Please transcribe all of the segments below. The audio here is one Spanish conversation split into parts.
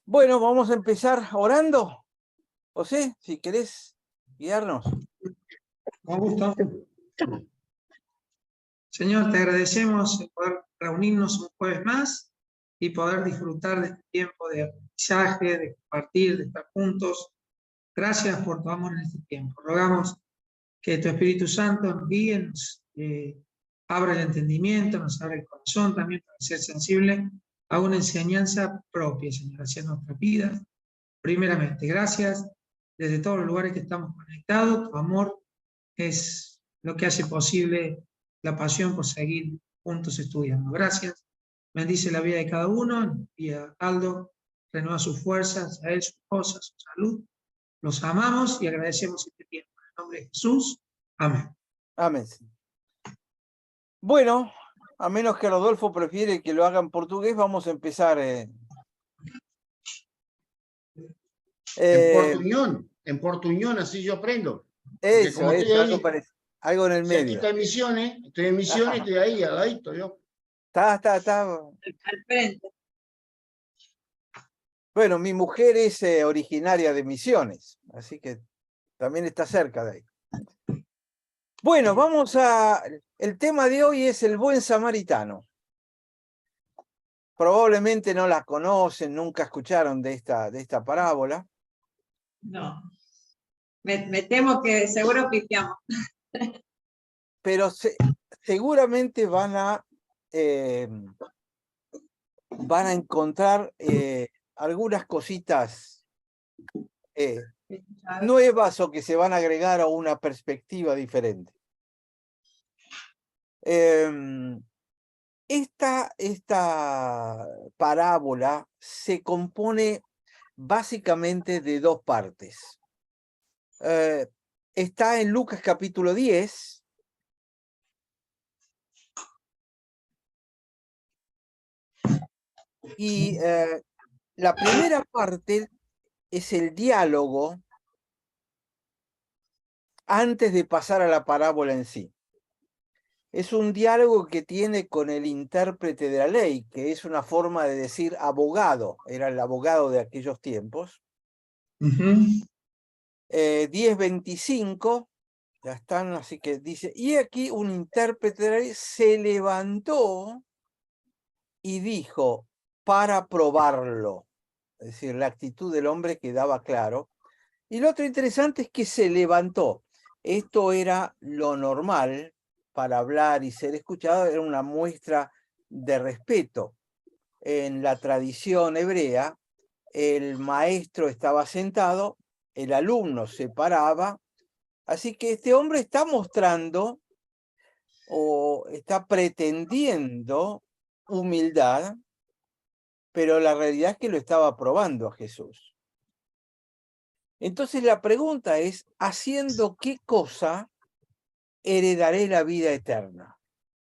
Bueno, vamos a empezar orando. José, si querés guiarnos. Con gusto. Señor, te agradecemos el poder reunirnos un jueves más y poder disfrutar de este tiempo de aprendizaje, de compartir, de estar juntos. Gracias por tu amor en este tiempo. Rogamos que tu Espíritu Santo nos guíe, nos abra el entendimiento, nos abra el corazón también para ser sensible a una enseñanza propia, Señor, hacia nuestras vidas. Primeramente, gracias desde todos los lugares que estamos conectados. Tu amor es lo que hace posible la pasión por seguir juntos estudiando. Gracias. Bendice la vida de cada uno y a Aldo renueva sus fuerzas, a él, su esposa, su salud. Los amamos y agradecemos este tiempo. En el nombre de Jesús. Amén. Amén. Bueno, a menos que Rodolfo prefiere que lo haga en portugués, vamos a empezar. En portuñol, así yo aprendo. Eso, algo en el medio. Aquí está en Misiones, estoy en Misiones, estoy ahí, al ladito yo. Está. Al frente. Bueno, mi mujer es originaria de Misiones, así que también está cerca de ahí. Bueno, el tema de hoy es el buen samaritano. Probablemente no la conocen, nunca escucharon de esta parábola. No. Me temo que seguro pifiamos. Pero seguramente van a encontrar algunas cositas nuevas o que se van a agregar a una perspectiva diferente. Esta parábola se compone básicamente de dos partes. Está en Lucas capítulo 10. Y la primera parte es el diálogo antes de pasar a la parábola en sí. Es un diálogo que tiene con el intérprete de la ley, que es una forma de decir abogado, era el abogado de aquellos tiempos. 10:25, ya están, así que dice, y aquí un intérprete de la ley se levantó y dijo, para probarlo, es decir, la actitud del hombre quedaba claro. Y lo otro interesante es que se levantó. Esto era lo normal para hablar y ser escuchado, era una muestra de respeto. En la tradición hebrea, el maestro estaba sentado, el alumno se paraba, así que este hombre está mostrando o está pretendiendo humildad, pero la realidad es que lo estaba probando a Jesús. Entonces la pregunta es, ¿haciendo qué cosa heredaré la vida eterna?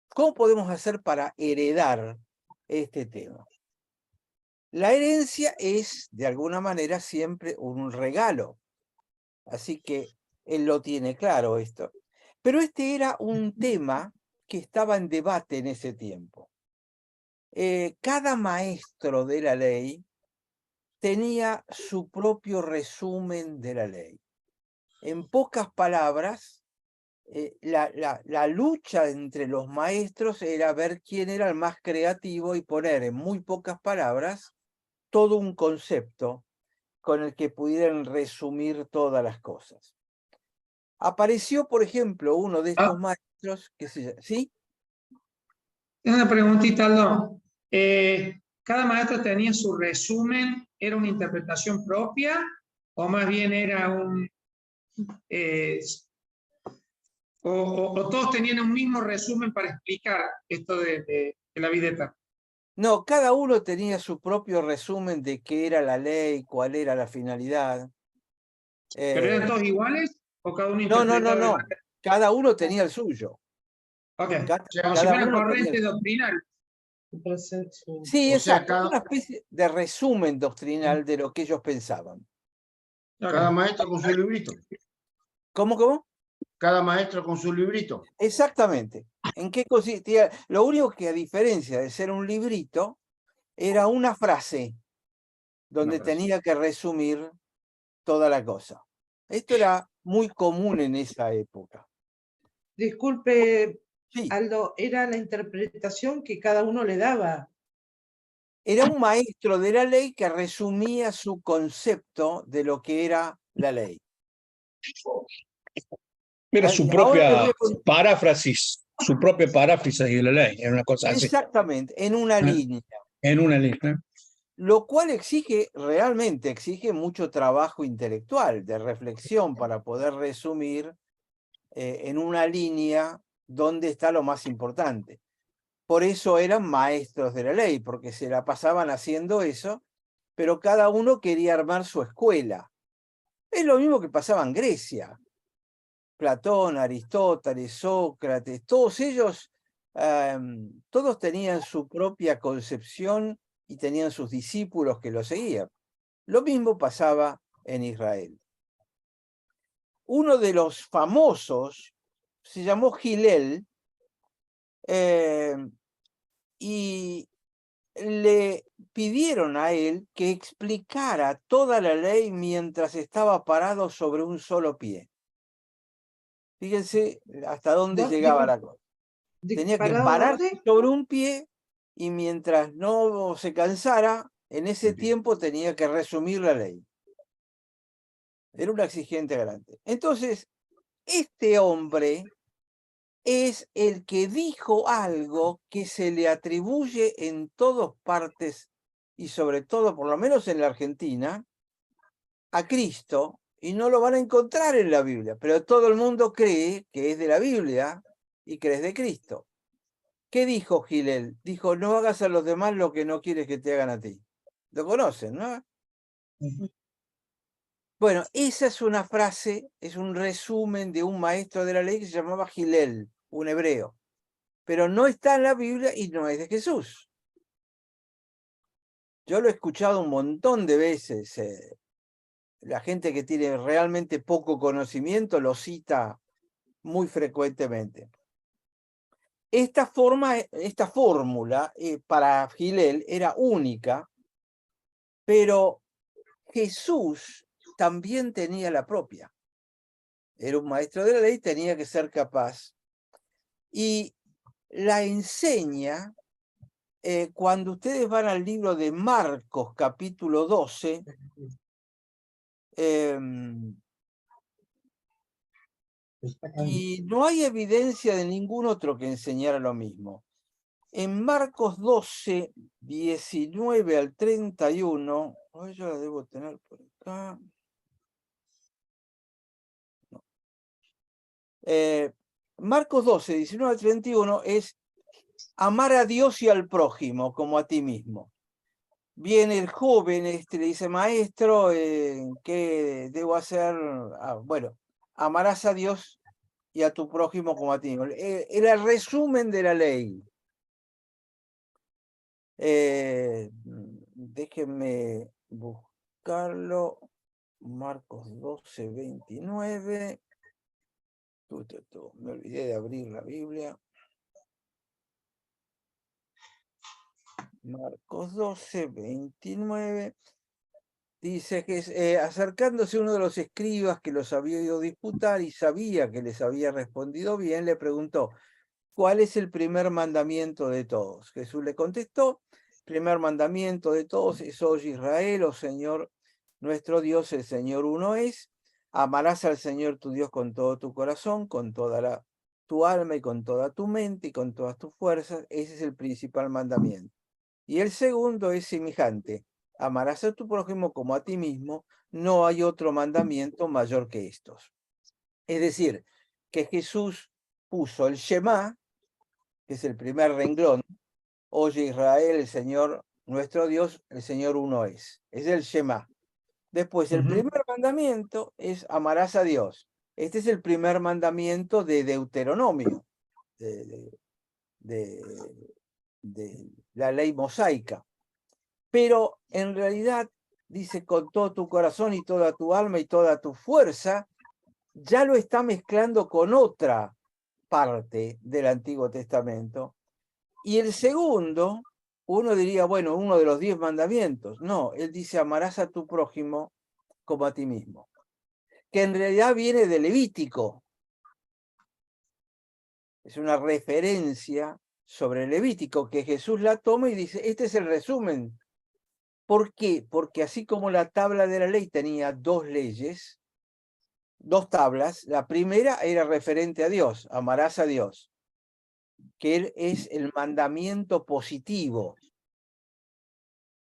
¿Cómo podemos hacer para heredar este tema? La herencia es, de alguna manera, siempre un regalo. Así que él lo tiene claro esto. Pero este era un tema que estaba en debate en ese tiempo. Cada maestro de la ley tenía su propio resumen de la ley. En pocas palabras, la lucha entre los maestros era ver quién era el más creativo y poner en muy pocas palabras todo un concepto con el que pudieran resumir todas las cosas. Apareció, por ejemplo, uno de estos maestros, que ¿sí? Una preguntita, Aldo. ¿Cada maestro tenía su resumen? ¿Era una interpretación propia? ¿O más bien era un... o todos tenían un mismo resumen para explicar esto de la vida eterna? No, cada uno tenía su propio resumen de qué era la ley, cuál era la finalidad. ¿Pero eran todos iguales? ¿O cada uno No. interpretaba? Cada uno tenía el suyo. Ok. Cada Como si fuera uno corriente tenía... doctrinal. Sí, O sea, exacto. Una especie de resumen doctrinal de lo que ellos pensaban. cada maestro con su librito. ¿Cómo? cada maestro con su librito. Exactamente. ¿En qué consistía? Lo único que, a diferencia de ser un librito, era una frase donde frase. tenía que resumir toda la cosa. Esto era muy común en esa época. Disculpe, Sí, Aldo, era la interpretación que cada uno le daba. era un maestro de la ley que resumía su concepto de lo que era la ley. Era Y su ahora les voy propia a contar. paráfrasis, su propia paráfrasis de la ley, era una cosa así, Exactamente, en una línea. en una lista. Lo cual exige, realmente exige mucho trabajo intelectual, de reflexión, para poder resumir en una línea dónde está lo más importante. Por eso eran maestros de la ley, porque se la pasaban haciendo eso, pero cada uno quería armar su escuela. Es lo mismo que pasaba en Grecia. Platón, Aristóteles, Sócrates, todos ellos, todos tenían su propia concepción y tenían sus discípulos que lo seguían. Lo mismo pasaba en Israel. Uno de los famosos se llamó Gilel, y le pidieron a él que explicara toda la ley mientras estaba parado sobre un solo pie. Fíjense hasta dónde llegaba la cosa. Tenía que ¿Parado pararse dónde? sobre un pie y mientras no se cansara, en ese tiempo tenía que resumir la ley. Era una exigente grande. Entonces, este hombre es el que dijo algo que se le atribuye en todas partes y sobre todo, por lo menos en la Argentina, a Cristo, y no lo van a encontrar en la Biblia, pero todo el mundo cree que es de la Biblia y que es de Cristo. ¿Qué dijo Gilel? Dijo, no hagas a los demás lo que no quieres que te hagan a ti. Lo conocen, ¿no? Bueno, esa es una frase, es un resumen de un maestro de la ley que se llamaba Gilel, un hebreo. Pero no está en la Biblia y no es de Jesús. Yo lo he escuchado un montón de veces. La gente que tiene realmente poco conocimiento lo cita muy frecuentemente. Esta fórmula para Gilel era única, pero Jesús también tenía la propia. Era un maestro de la ley, tenía que ser capaz. Y la enseña cuando ustedes van al libro de Marcos, capítulo 12, y no hay evidencia de ningún otro que enseñara lo mismo. En Marcos 12, 19 al 31, yo la debo tener por acá. No. Marcos 12, 19 al 31 es amar a Dios y al prójimo como a ti mismo. Viene el joven, le dice, maestro, ¿qué debo hacer? Bueno, amarás a Dios y a tu prójimo como a ti mismo. Era el resumen de la ley. Déjenme buscarlo. Marcos 12, 29. Me olvidé de abrir la Biblia. Marcos 12, 29. Dice que acercándose uno de los escribas que los había ido a disputar y sabía que les había respondido bien, le preguntó, ¿cuál es el primer mandamiento de todos? Jesús le contestó, primer mandamiento de todos es, oye Israel, oh Señor, nuestro Dios, el Señor uno es, amarás al Señor tu Dios con todo tu corazón, con toda tu alma y con toda tu mente y con todas tus fuerzas. Ese es el principal mandamiento. Y el segundo es semejante, amarás a tu prójimo como a ti mismo, no hay otro mandamiento mayor que estos. Es decir, que Jesús puso el Shema, que es el primer renglón, oye Israel, el Señor, nuestro Dios, el Señor uno es el Shema. Después, el primer mandamiento es amarás a Dios. Este es el primer mandamiento de Deuteronomio, de la ley mosaica. Pero en realidad dice con todo tu corazón y toda tu alma y toda tu fuerza, ya lo está mezclando con otra parte del Antiguo Testamento. Y el segundo, uno diría, bueno, uno de los 10 mandamientos. No, él dice, amarás a tu prójimo como a ti mismo, que en realidad viene de Levítico. Es una referencia sobre Levítico que Jesús la toma y dice, este es el resumen. ¿Por qué? Porque así como la tabla de la ley tenía 2 leyes, 2 tablas, la primera era referente a Dios, amarás a Dios, que él es el mandamiento positivo.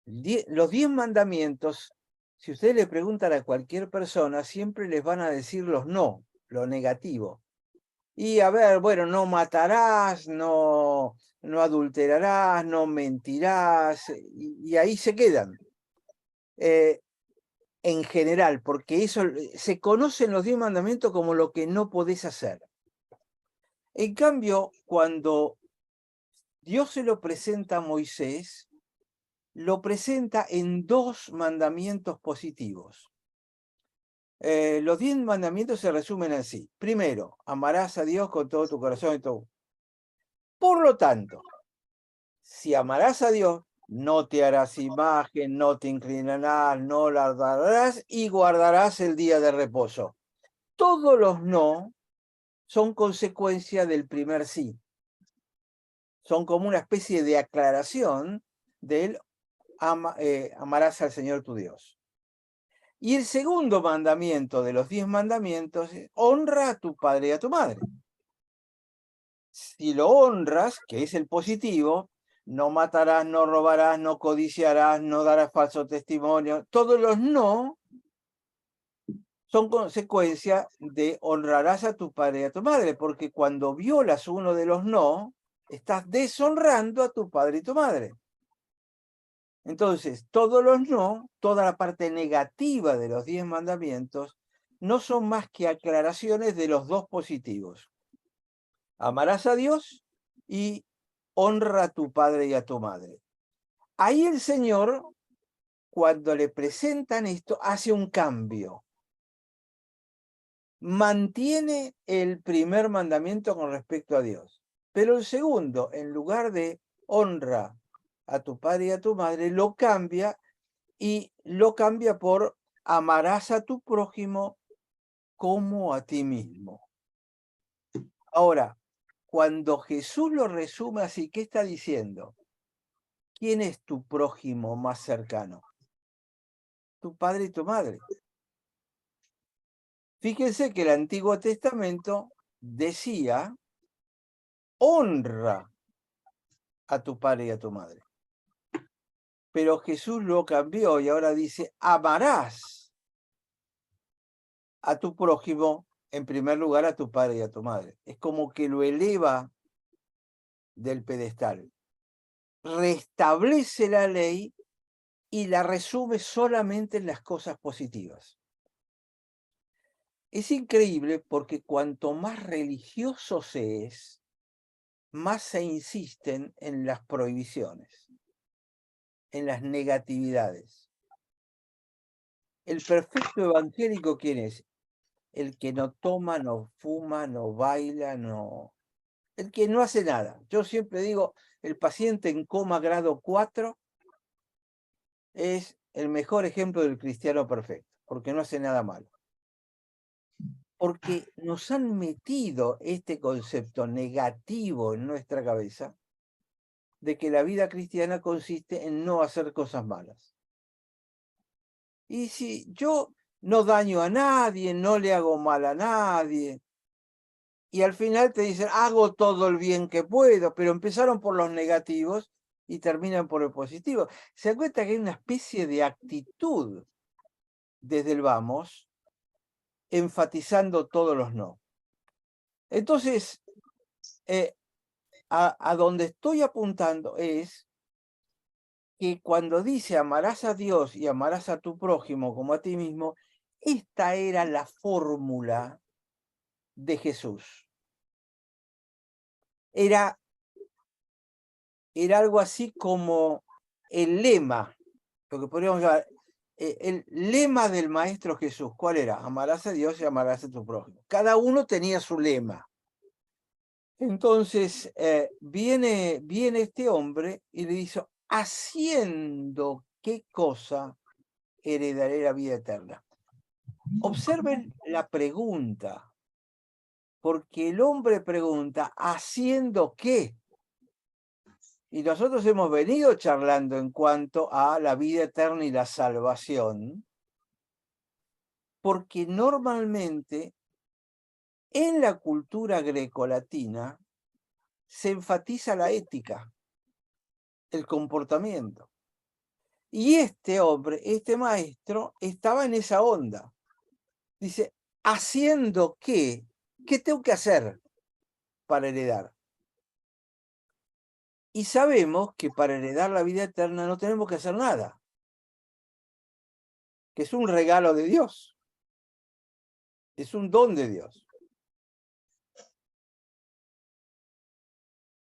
Los 10 mandamientos, si ustedes le preguntan a cualquier persona, siempre les van a decir los no, lo negativo. Y a ver, bueno, no matarás, no adulterarás, no mentirás, y ahí se quedan. En general, porque eso se conocen los 10 mandamientos como lo que no podés hacer. En cambio, cuando Dios se lo presenta a Moisés, lo presenta en 2 mandamientos positivos. Los 10 mandamientos se resumen así. Primero, amarás a Dios con todo tu corazón y todo. Por lo tanto, si amarás a Dios, no te harás imagen, no te inclinarás, no la adorarás y guardarás el día de reposo. Todos los no son consecuencia del primer sí. Son como una especie de aclaración del amarás al Señor tu Dios. Y el segundo mandamiento de los 10 mandamientos es honra a tu padre y a tu madre. Si lo honras, que es el positivo, no matarás, no robarás, no codiciarás, no darás falso testimonio. Todos los no son consecuencia de honrarás a tu padre y a tu madre, porque cuando violas uno de los no, estás deshonrando a tu padre y tu madre. Entonces, todos los no, toda la parte negativa de los 10 mandamientos, no son más que aclaraciones de los 2 positivos. Amarás a Dios y honra a tu padre y a tu madre. Ahí el Señor, cuando le presentan esto, hace un cambio. Mantiene el primer mandamiento con respecto a Dios, pero el segundo, en lugar de honra a tu padre y a tu madre, lo cambia y lo cambia por amarás a tu prójimo como a ti mismo. Ahora, cuando Jesús lo resume así, ¿qué está diciendo? ¿Quién es tu prójimo más cercano? Tu padre y tu madre. Fíjense que el Antiguo Testamento decía, honra a tu padre y a tu madre. Pero Jesús lo cambió y ahora dice, amarás a tu prójimo, en primer lugar a tu padre y a tu madre. Es como que lo eleva del pedestal. Restablece la ley y la resume solamente en las cosas positivas. Es increíble porque cuanto más religioso se es, más se insisten en las prohibiciones, en las negatividades. El perfecto evangélico, ¿quién es? El que no toma, no fuma, no baila, el que no hace nada. Yo siempre digo, el paciente en coma grado 4 es el mejor ejemplo del cristiano perfecto, porque no hace nada malo. Porque nos han metido este concepto negativo en nuestra cabeza de que la vida cristiana consiste en no hacer cosas malas. Y si yo no daño a nadie, no le hago mal a nadie, y al final te dicen, hago todo el bien que puedo, pero empezaron por los negativos y terminan por el positivo. Se da cuenta que hay una especie de actitud desde el vamos, enfatizando todos los no. Entonces, a donde estoy apuntando es que cuando dice amarás a Dios y amarás a tu prójimo como a ti mismo, esta era la fórmula de Jesús. Era algo así como el lema, lo que podríamos llamar el lema del Maestro Jesús, ¿cuál era? Amarás a Dios y amarás a tu prójimo. Cada uno tenía su lema. Entonces viene este hombre y le dice, ¿haciendo qué cosa heredaré la vida eterna? Observen la pregunta, porque el hombre pregunta, ¿haciendo qué? Y nosotros hemos venido charlando en cuanto a la vida eterna y la salvación, porque normalmente en la cultura grecolatina se enfatiza la ética, el comportamiento. Y este hombre, este maestro, estaba en esa onda. Dice, ¿haciendo qué? ¿Qué tengo que hacer para heredar? Y sabemos que para heredar la vida eterna no tenemos que hacer nada, que es un regalo de Dios, es un don de Dios.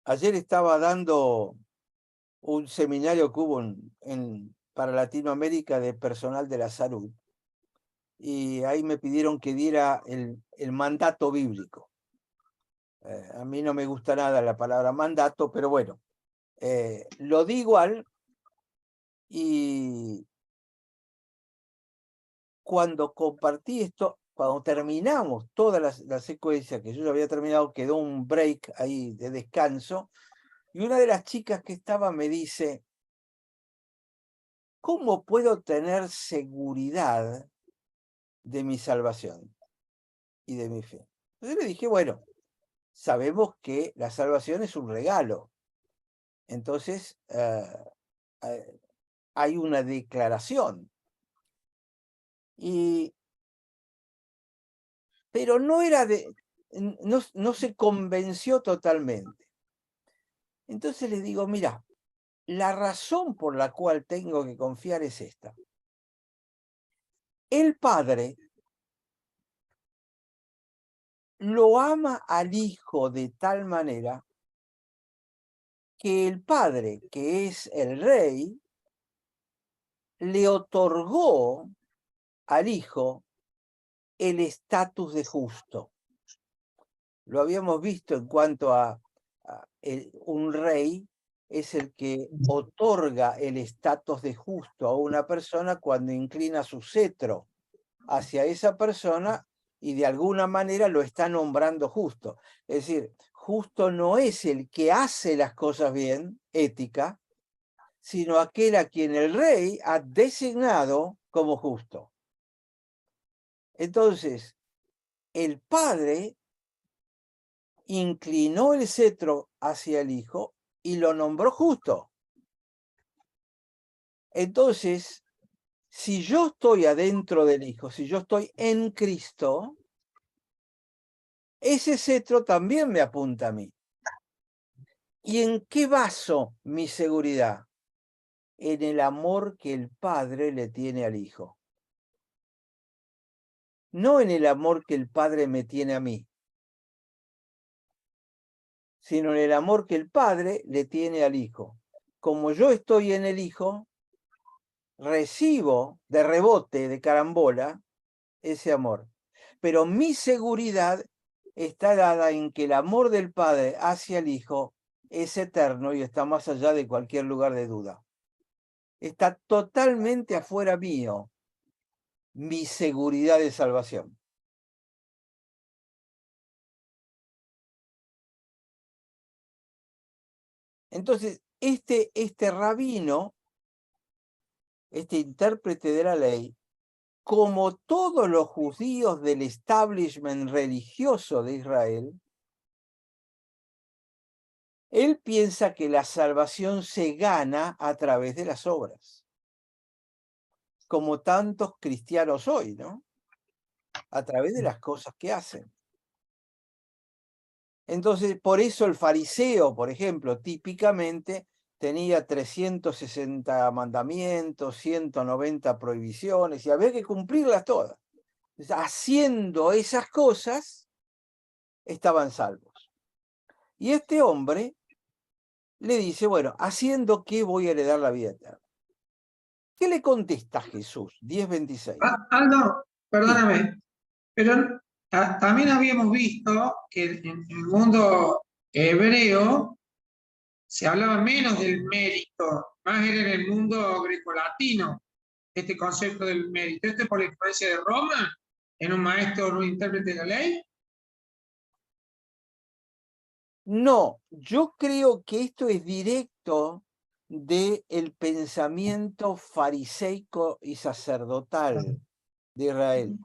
Ayer estaba dando un seminario que hubo para Latinoamérica de personal de la salud, y ahí me pidieron que diera el mandato bíblico. A mí no me gusta nada la palabra mandato, pero bueno, lo di igual. Y cuando compartí esto, cuando terminamos toda la secuencia, que yo ya había terminado, quedó un break ahí de descanso, y una de las chicas que estaba me dice, ¿cómo puedo tener seguridad de mi salvación y de mi fe? Entonces le dije, bueno, sabemos que la salvación es un regalo. Entonces, hay una declaración. Pero no era no se convenció totalmente. Entonces le digo, mira, la razón por la cual tengo que confiar es esta. El Padre lo ama al Hijo de tal manera que el Padre, que es el Rey, le otorgó al Hijo el estatus de justo. Lo habíamos visto en cuanto a un rey es el que otorga el estatus de justo a una persona cuando inclina su cetro hacia esa persona y de alguna manera lo está nombrando justo. Es decir, justo no es el que hace las cosas bien, ética, sino aquel a quien el rey ha designado como justo. Entonces, el padre inclinó el cetro hacia el Hijo y lo nombró justo. Entonces, si yo estoy adentro del Hijo, si yo estoy en Cristo, ese cetro también me apunta a mí. ¿Y en qué baso mi seguridad? En el amor que el Padre le tiene al Hijo. No en el amor que el Padre me tiene a mí, sino en el amor que el Padre le tiene al Hijo. Como yo estoy en el Hijo, recibo de rebote, de carambola, ese amor. Pero mi seguridad está dada en que el amor del Padre hacia el Hijo es eterno y está más allá de cualquier lugar de duda. Está totalmente afuera mío mi seguridad de salvación. Entonces, este rabino, este intérprete de la ley, como todos los judíos del establishment religioso de Israel, él piensa que la salvación se gana a través de las obras, como tantos cristianos hoy, ¿no? A través de las cosas que hacen. Entonces, por eso el fariseo, por ejemplo, típicamente tenía 360 mandamientos, 190 prohibiciones, y había que cumplirlas todas. Entonces, haciendo esas cosas, estaban salvos. Y este hombre le dice, bueno, ¿haciendo qué voy a heredar la vida eterna? ¿Qué le contesta Jesús? 10:26. Aldo, perdóname, pero también habíamos visto que en el mundo hebreo se hablaba menos del mérito, más era en el mundo grecolatino, este concepto del mérito. ¿Esto es por la influencia de Roma en un maestro o un intérprete de la ley? No, yo creo que esto es directo del pensamiento fariseico y sacerdotal de Israel.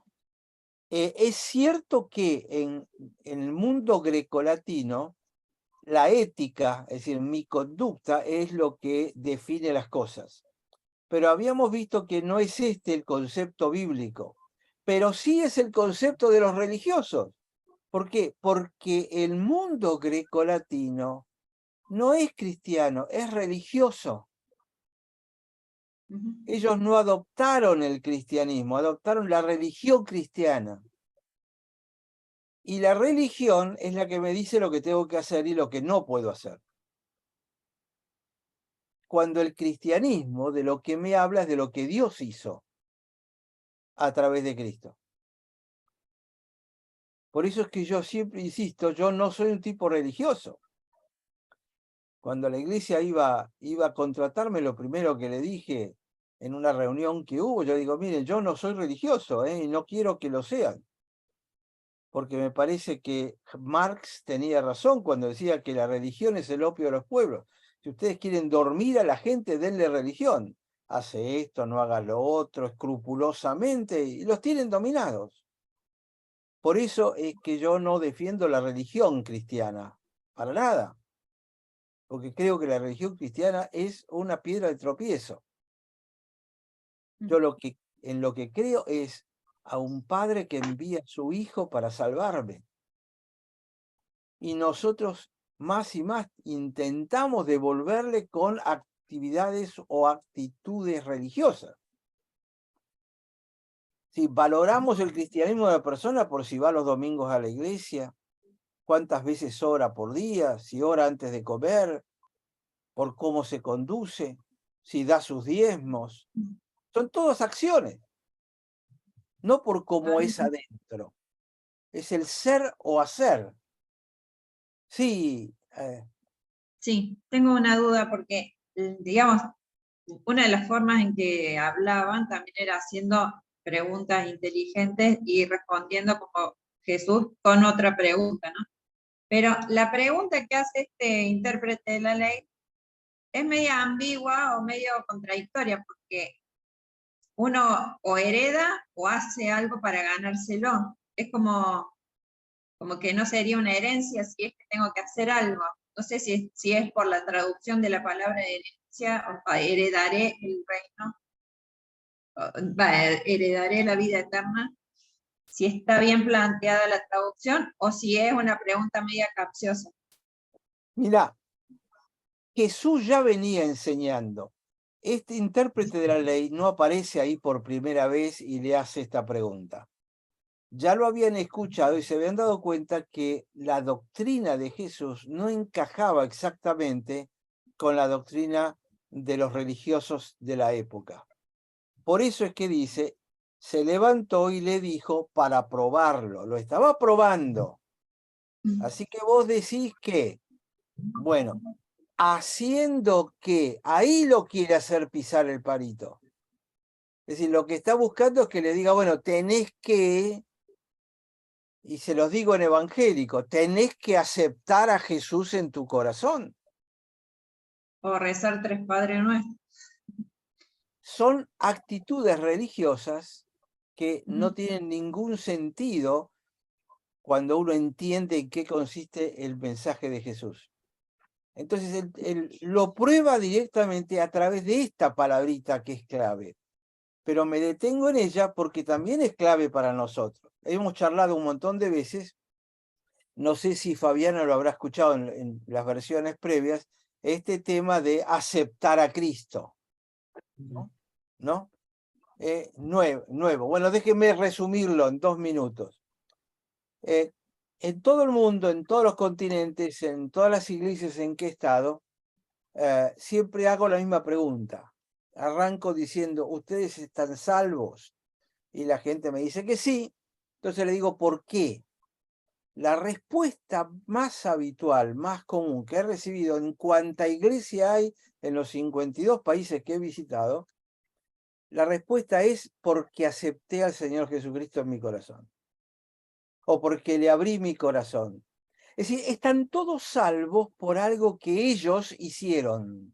Es cierto que en el mundo grecolatino, la ética, es decir, mi conducta, es lo que define las cosas. Pero habíamos visto que no es este el concepto bíblico, pero sí es el concepto de los religiosos. ¿Por qué? Porque el mundo grecolatino no es cristiano, es religioso. Ellos no adoptaron el cristianismo, adoptaron la religión cristiana. Y la religión es la que me dice lo que tengo que hacer y lo que no puedo hacer. Cuando el cristianismo de lo que me habla es de lo que Dios hizo a través de Cristo. Por eso es que yo siempre insisto, yo no soy un tipo religioso. Cuando la iglesia iba a contratarme, lo primero que le dije en una reunión que hubo, yo digo, miren, yo no soy religioso, y no quiero que lo sean. Porque me parece que Marx tenía razón cuando decía que la religión es el opio de los pueblos. Si ustedes quieren dormir a la gente, denle religión. Hace esto, no haga lo otro, escrupulosamente, y los tienen dominados. Por eso es que yo no defiendo la religión cristiana, para nada. Porque creo que la religión cristiana es una piedra de tropiezo. Yo en lo que creo es a un padre que envía a su hijo para salvarme. Y nosotros más y más intentamos devolverle con actividades o actitudes religiosas. Si valoramos el cristianismo de la persona por si va los domingos a la iglesia, cuántas veces ora por día, si ora antes de comer, por cómo se conduce, si da sus diezmos. Son todas acciones, no por cómo es adentro. Es el ser o hacer. Sí, Sí, tengo una duda porque, digamos, una de las formas en que hablaban también era haciendo preguntas inteligentes y respondiendo como Jesús con otra pregunta, ¿no? Pero la pregunta que hace este intérprete de la ley es media ambigua o medio contradictoria, porque uno o hereda o hace algo para ganárselo. Es como que no sería una herencia si es que tengo que hacer algo. No sé si es por la traducción de la palabra herencia, o heredaré el reino, heredaré la vida eterna, si está bien planteada la traducción o si es una pregunta media capciosa. mira, Jesús ya venía enseñando. Este intérprete de la ley no aparece ahí por primera vez y le hace esta pregunta. Ya lo habían escuchado y se habían dado cuenta que la doctrina de Jesús no encajaba exactamente con la doctrina de los religiosos de la época. Por eso es que dice, se levantó y le dijo para probarlo. Lo estaba probando. Así que vos decís que, bueno, haciendo que, ahí lo quiere hacer pisar el palito. Es decir, lo que está buscando es que le diga, bueno, tenés que, y se los digo en evangélico, tenés que aceptar a Jesús en tu corazón. O rezar 3 Padres Nuestros. Son actitudes religiosas que no tienen ningún sentido cuando uno entiende en qué consiste el mensaje de Jesús. Entonces, él lo prueba directamente a través de esta palabrita que es clave. Pero me detengo en ella porque también es clave para nosotros. Hemos charlado un montón de veces, no sé si Fabiana lo habrá escuchado en las versiones previas, este tema de aceptar a Cristo. ¿No? Nuevo. Bueno, déjenme resumirlo en 2 minutos. En todo el mundo, en todos los continentes, en todas las iglesias en que he estado, siempre hago la misma pregunta. arranco diciendo, ¿ustedes están salvos? Y la gente me dice que sí. Entonces le digo, ¿por qué? La respuesta más habitual, más común que he recibido en cuanta iglesia hay en los 52 países que he visitado, la respuesta es porque acepté al Señor Jesucristo en mi corazón. O porque le abrí mi corazón. Es decir, están todos salvos por algo que ellos hicieron.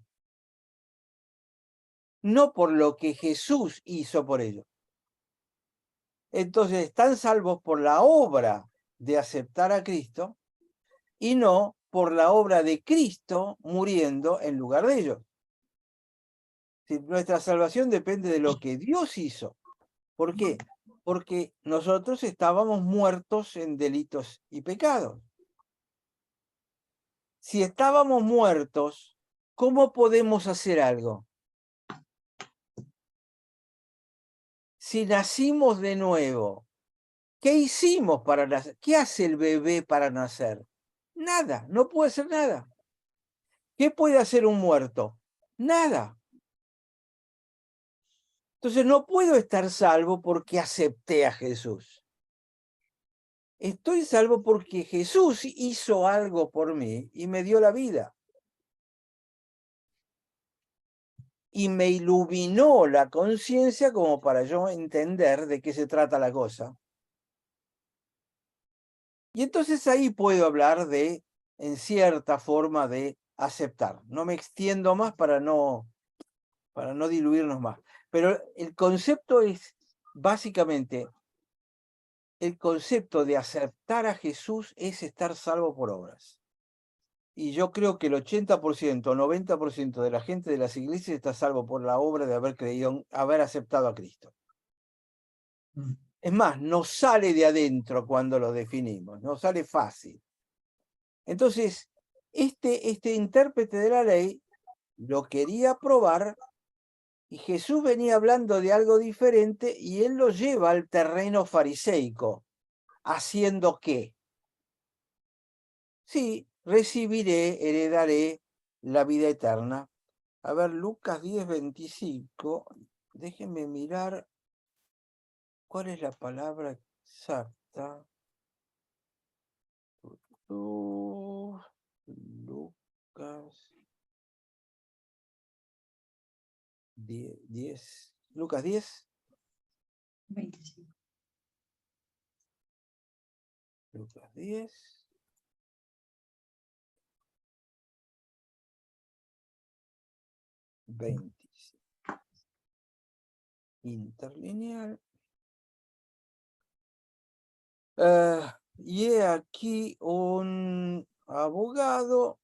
No por lo que Jesús hizo por ellos. Entonces están salvos por la obra de aceptar a Cristo y no por la obra de Cristo muriendo en lugar de ellos. Si nuestra salvación depende de lo que Dios hizo. ¿Por qué? Porque nosotros estábamos muertos en delitos y pecados. Si estábamos muertos, ¿cómo podemos hacer algo? Si nacimos de nuevo, ¿qué hicimos para nacer? ¿Qué hace el bebé para nacer? Nada, no puede hacer nada. ¿Qué puede hacer un muerto? Nada. Entonces no puedo estar salvo porque acepté a Jesús. Estoy salvo porque Jesús hizo algo por mí y me dio la vida. Y me iluminó la conciencia como para yo entender de qué se trata la cosa. Y entonces ahí puedo hablar de, en cierta forma, de aceptar. No me extiendo más para no diluirnos más. Pero el concepto es, básicamente, el concepto de aceptar a Jesús es estar salvo por obras. Y yo creo que el 80% o 90% de la gente de las iglesias está salvo por la obra de haber creído, haber aceptado a Cristo. Es más, nos sale de adentro cuando lo definimos, nos sale fácil. Entonces, este intérprete de la ley lo quería probar y Jesús venía hablando de algo diferente y él lo lleva al terreno fariseico. ¿Haciendo qué? Sí, recibiré, heredaré la vida eterna. A ver, Lucas 10:25. Déjenme mirar cuál es la palabra exacta. Lucas 10. Lucas 10. 25. Lucas 10. Interlineal. Y he aquí un abogado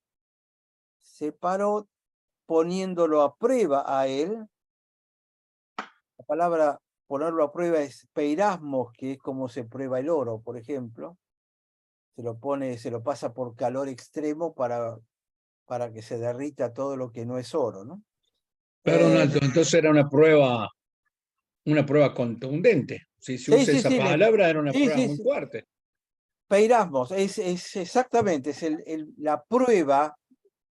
se paró poniéndolo a prueba a él. La palabra ponerlo a prueba es peirasmos, que es como se prueba el oro, por ejemplo. Se lo pasa por calor extremo para que se derrita todo lo que no es oro, ¿no? Perdón, Alto, entonces era una prueba contundente. Si se usa esa sí, palabra, era una prueba sí, muy sí. fuerte. Peirasmos, es exactamente, es la prueba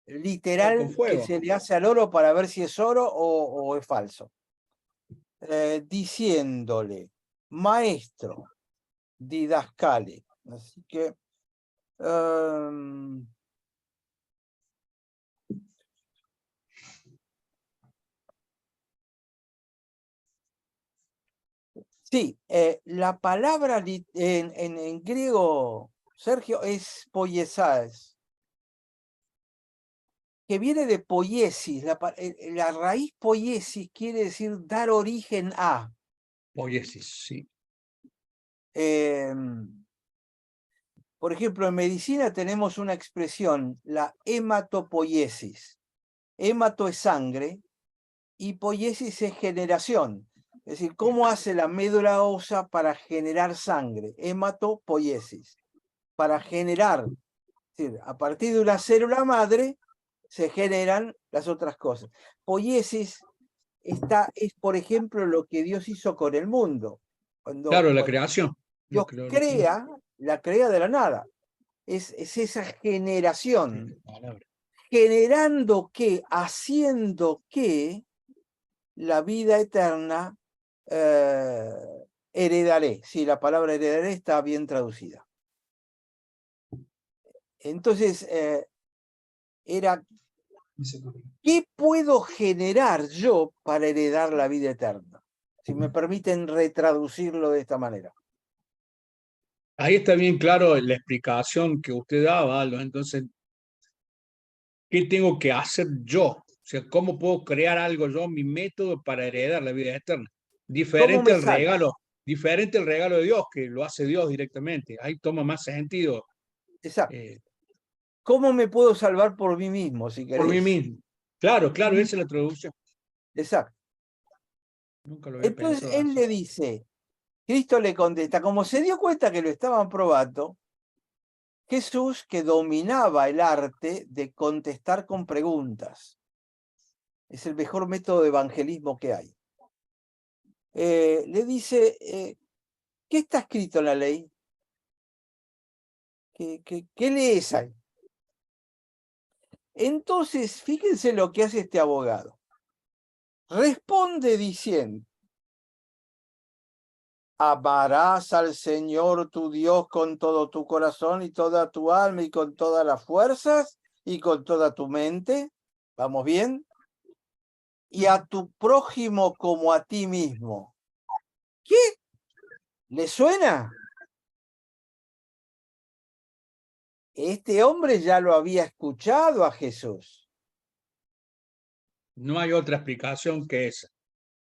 Con literal que fuego. se le hace al oro para ver si es oro o es falso. Diciéndole, maestro, didascale. Así que sí, la palabra en griego, Sergio, es poiesáes, que viene de poiesis. La raíz poiesis quiere decir dar origen a. Poiesis, sí. Por ejemplo, en medicina tenemos una expresión, la hematopoiesis. Hemato es sangre y poiesis es generación. Es decir, ¿cómo hace la médula ósea para generar sangre? Hematopoiesis. Para generar, es decir, a partir de una célula madre se generan las otras cosas. Poiesis es, por ejemplo, lo que Dios hizo con el mundo. Claro, la creación. Dios crea, la crea de la nada. Es esa generación. ¿Generando qué? Haciendo qué, la vida eterna heredaré. Sí, la palabra heredaré está bien traducida. Entonces, era, ¿qué puedo generar yo para heredar la vida eterna? Si me permiten retraducirlo de esta manera. Ahí está bien claro la explicación que usted daba, Aldo. Entonces, ¿qué tengo que hacer yo? O sea, ¿cómo puedo crear algo yo, mi método para heredar la vida eterna? ¿Cómo Diferente me al salvo? regalo, diferente al regalo de Dios, que lo hace Dios directamente. Ahí toma más sentido Exacto. eh, ¿Cómo me puedo salvar por mí mismo, si por mí querés? mismo. Claro, claro, esa es la traducción. Exacto. Nunca lo había Entonces pensado él así. le dice, Cristo le contesta, como se dio cuenta que lo estaban probando, Jesús, que dominaba el arte de contestar con preguntas. Es el mejor método de evangelismo que hay. Le dice, ¿qué está escrito en la ley? ¿Qué lees ahí? Entonces, fíjense lo que hace este abogado. Responde diciendo, amarás al Señor tu Dios con todo tu corazón y toda tu alma y con todas las fuerzas y con toda tu mente. ¿Vamos bien? Y a tu prójimo como a ti mismo. ¿Qué? ¿Le suena? Este hombre ya lo había escuchado a Jesús, No hay otra explicación que esa.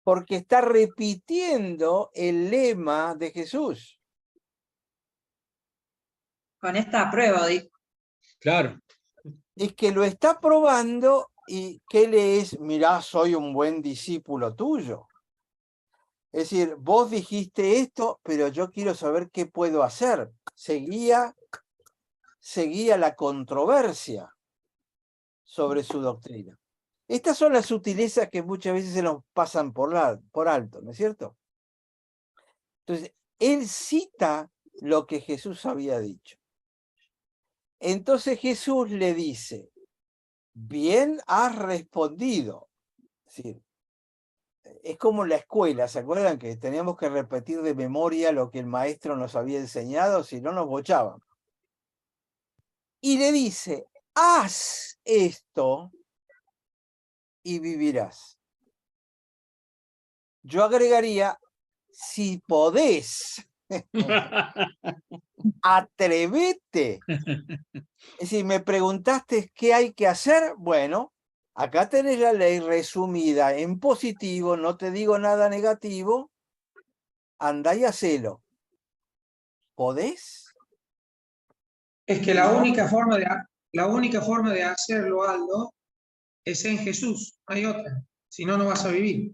porque está repitiendo el lema de Jesús. Con esta prueba, dijo. Claro. Es que lo está probando y ¿qué le es? Mirá, soy un buen discípulo tuyo. Es decir, vos dijiste esto, pero yo quiero saber qué puedo hacer. Seguía la controversia sobre su doctrina. Estas son las sutilezas que muchas veces se nos pasan por alto, ¿no es cierto? Entonces, él cita lo que Jesús había dicho. Entonces Jesús le dice, bien has respondido. Es decir, es como en la escuela, ¿se acuerdan que teníamos que repetir de memoria lo que el maestro nos había enseñado? Si no, nos bochaban. Y le dice, haz esto y vivirás. Yo agregaría, si podés, atrevete. Es decir, me preguntaste qué hay que hacer. Bueno, acá tenés la ley resumida en positivo, no te digo nada negativo. Andá y hacelo. ¿Podés? Es que No, la única forma de hacerlo, Aldo, es en Jesús, no hay otra. Si no, no vas a vivir.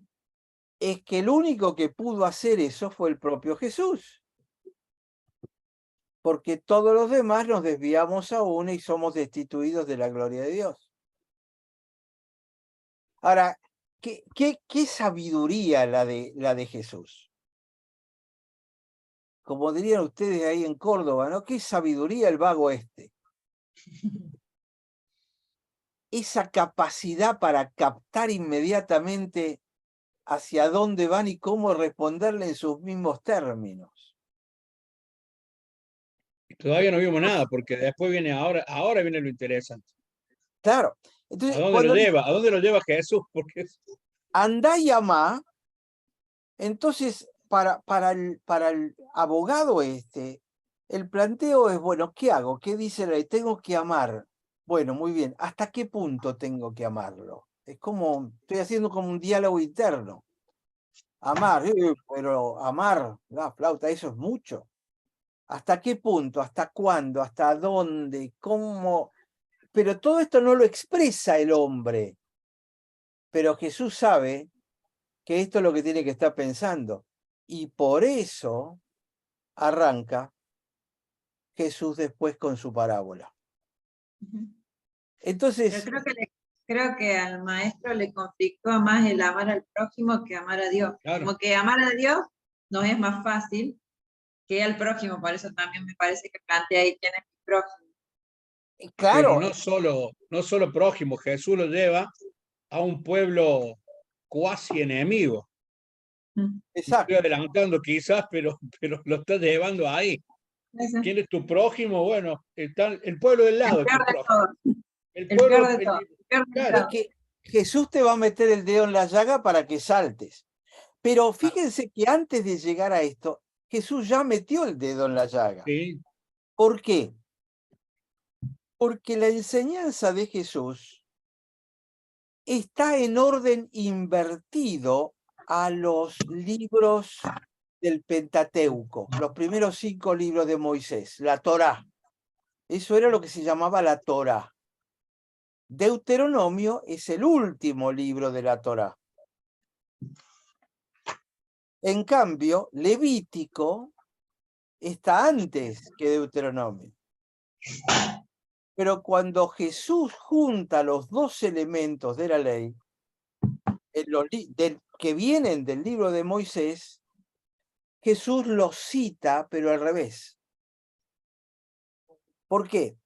es que el único que pudo hacer eso fue el propio Jesús. Porque todos los demás nos desviamos a una y somos destituidos de la gloria de Dios. Ahora, ¿qué sabiduría la de Jesús? Como dirían ustedes ahí en Córdoba, ¿no? ¿Qué sabiduría el vago este? Esa capacidad para captar inmediatamente hacia dónde van y cómo responderle en sus mismos términos. Todavía no vimos nada, porque después viene ahora viene lo interesante. Claro. ¿A Entonces, dónde lo cuando dice, lleva? ¿A dónde lo lleva Jesús? Porque andá y amá, entonces, para el abogado este, el planteo es, bueno, ¿qué hago? ¿Qué dice la ley? Tengo que amar. Bueno, muy bien. ¿Hasta qué punto tengo que amarlo? Es como, estoy haciendo como un diálogo interno. Amar, pero amar, la flauta, eso es mucho. ¿Hasta qué punto? ¿Hasta cuándo? ¿Hasta dónde? ¿Cómo? Pero todo esto no lo expresa el hombre. Pero Jesús sabe que esto es lo que tiene que estar pensando. Y por eso arranca Jesús después con su parábola. Pero Entonces, creo que al maestro le conflictó más el amar al prójimo que amar a Dios. claro. Como que amar a Dios nos es más fácil que al prójimo, por eso también me parece que plantea ahí quién es mi prójimo. Pero claro, no solo prójimo, Jesús lo lleva a un pueblo cuasi enemigo. Exacto. Estoy adelantando quizás, pero lo estás llevando ahí. Ese. ¿Quién es tu prójimo? Bueno, está el pueblo del lado. El Es tu peor de prójimo. todos. El El pueblo, peor de todos. El peor de claro. Es todos. que Jesús te va a meter el dedo en la llaga para que saltes. Pero fíjense que antes de llegar a esto, Jesús ya metió el dedo en la llaga. Sí, ¿Por qué? Porque la enseñanza de Jesús está en orden invertido a los libros del Pentateuco, los primeros 5 libros de Moisés, la Torá. Eso era lo que se llamaba la Torá. Deuteronomio es el último libro de la Torá. En cambio, Levítico está antes que Deuteronomio. Pero cuando Jesús junta los 2 elementos de la ley, que vienen del libro de Moisés, Jesús los cita, pero al revés. ¿Por qué?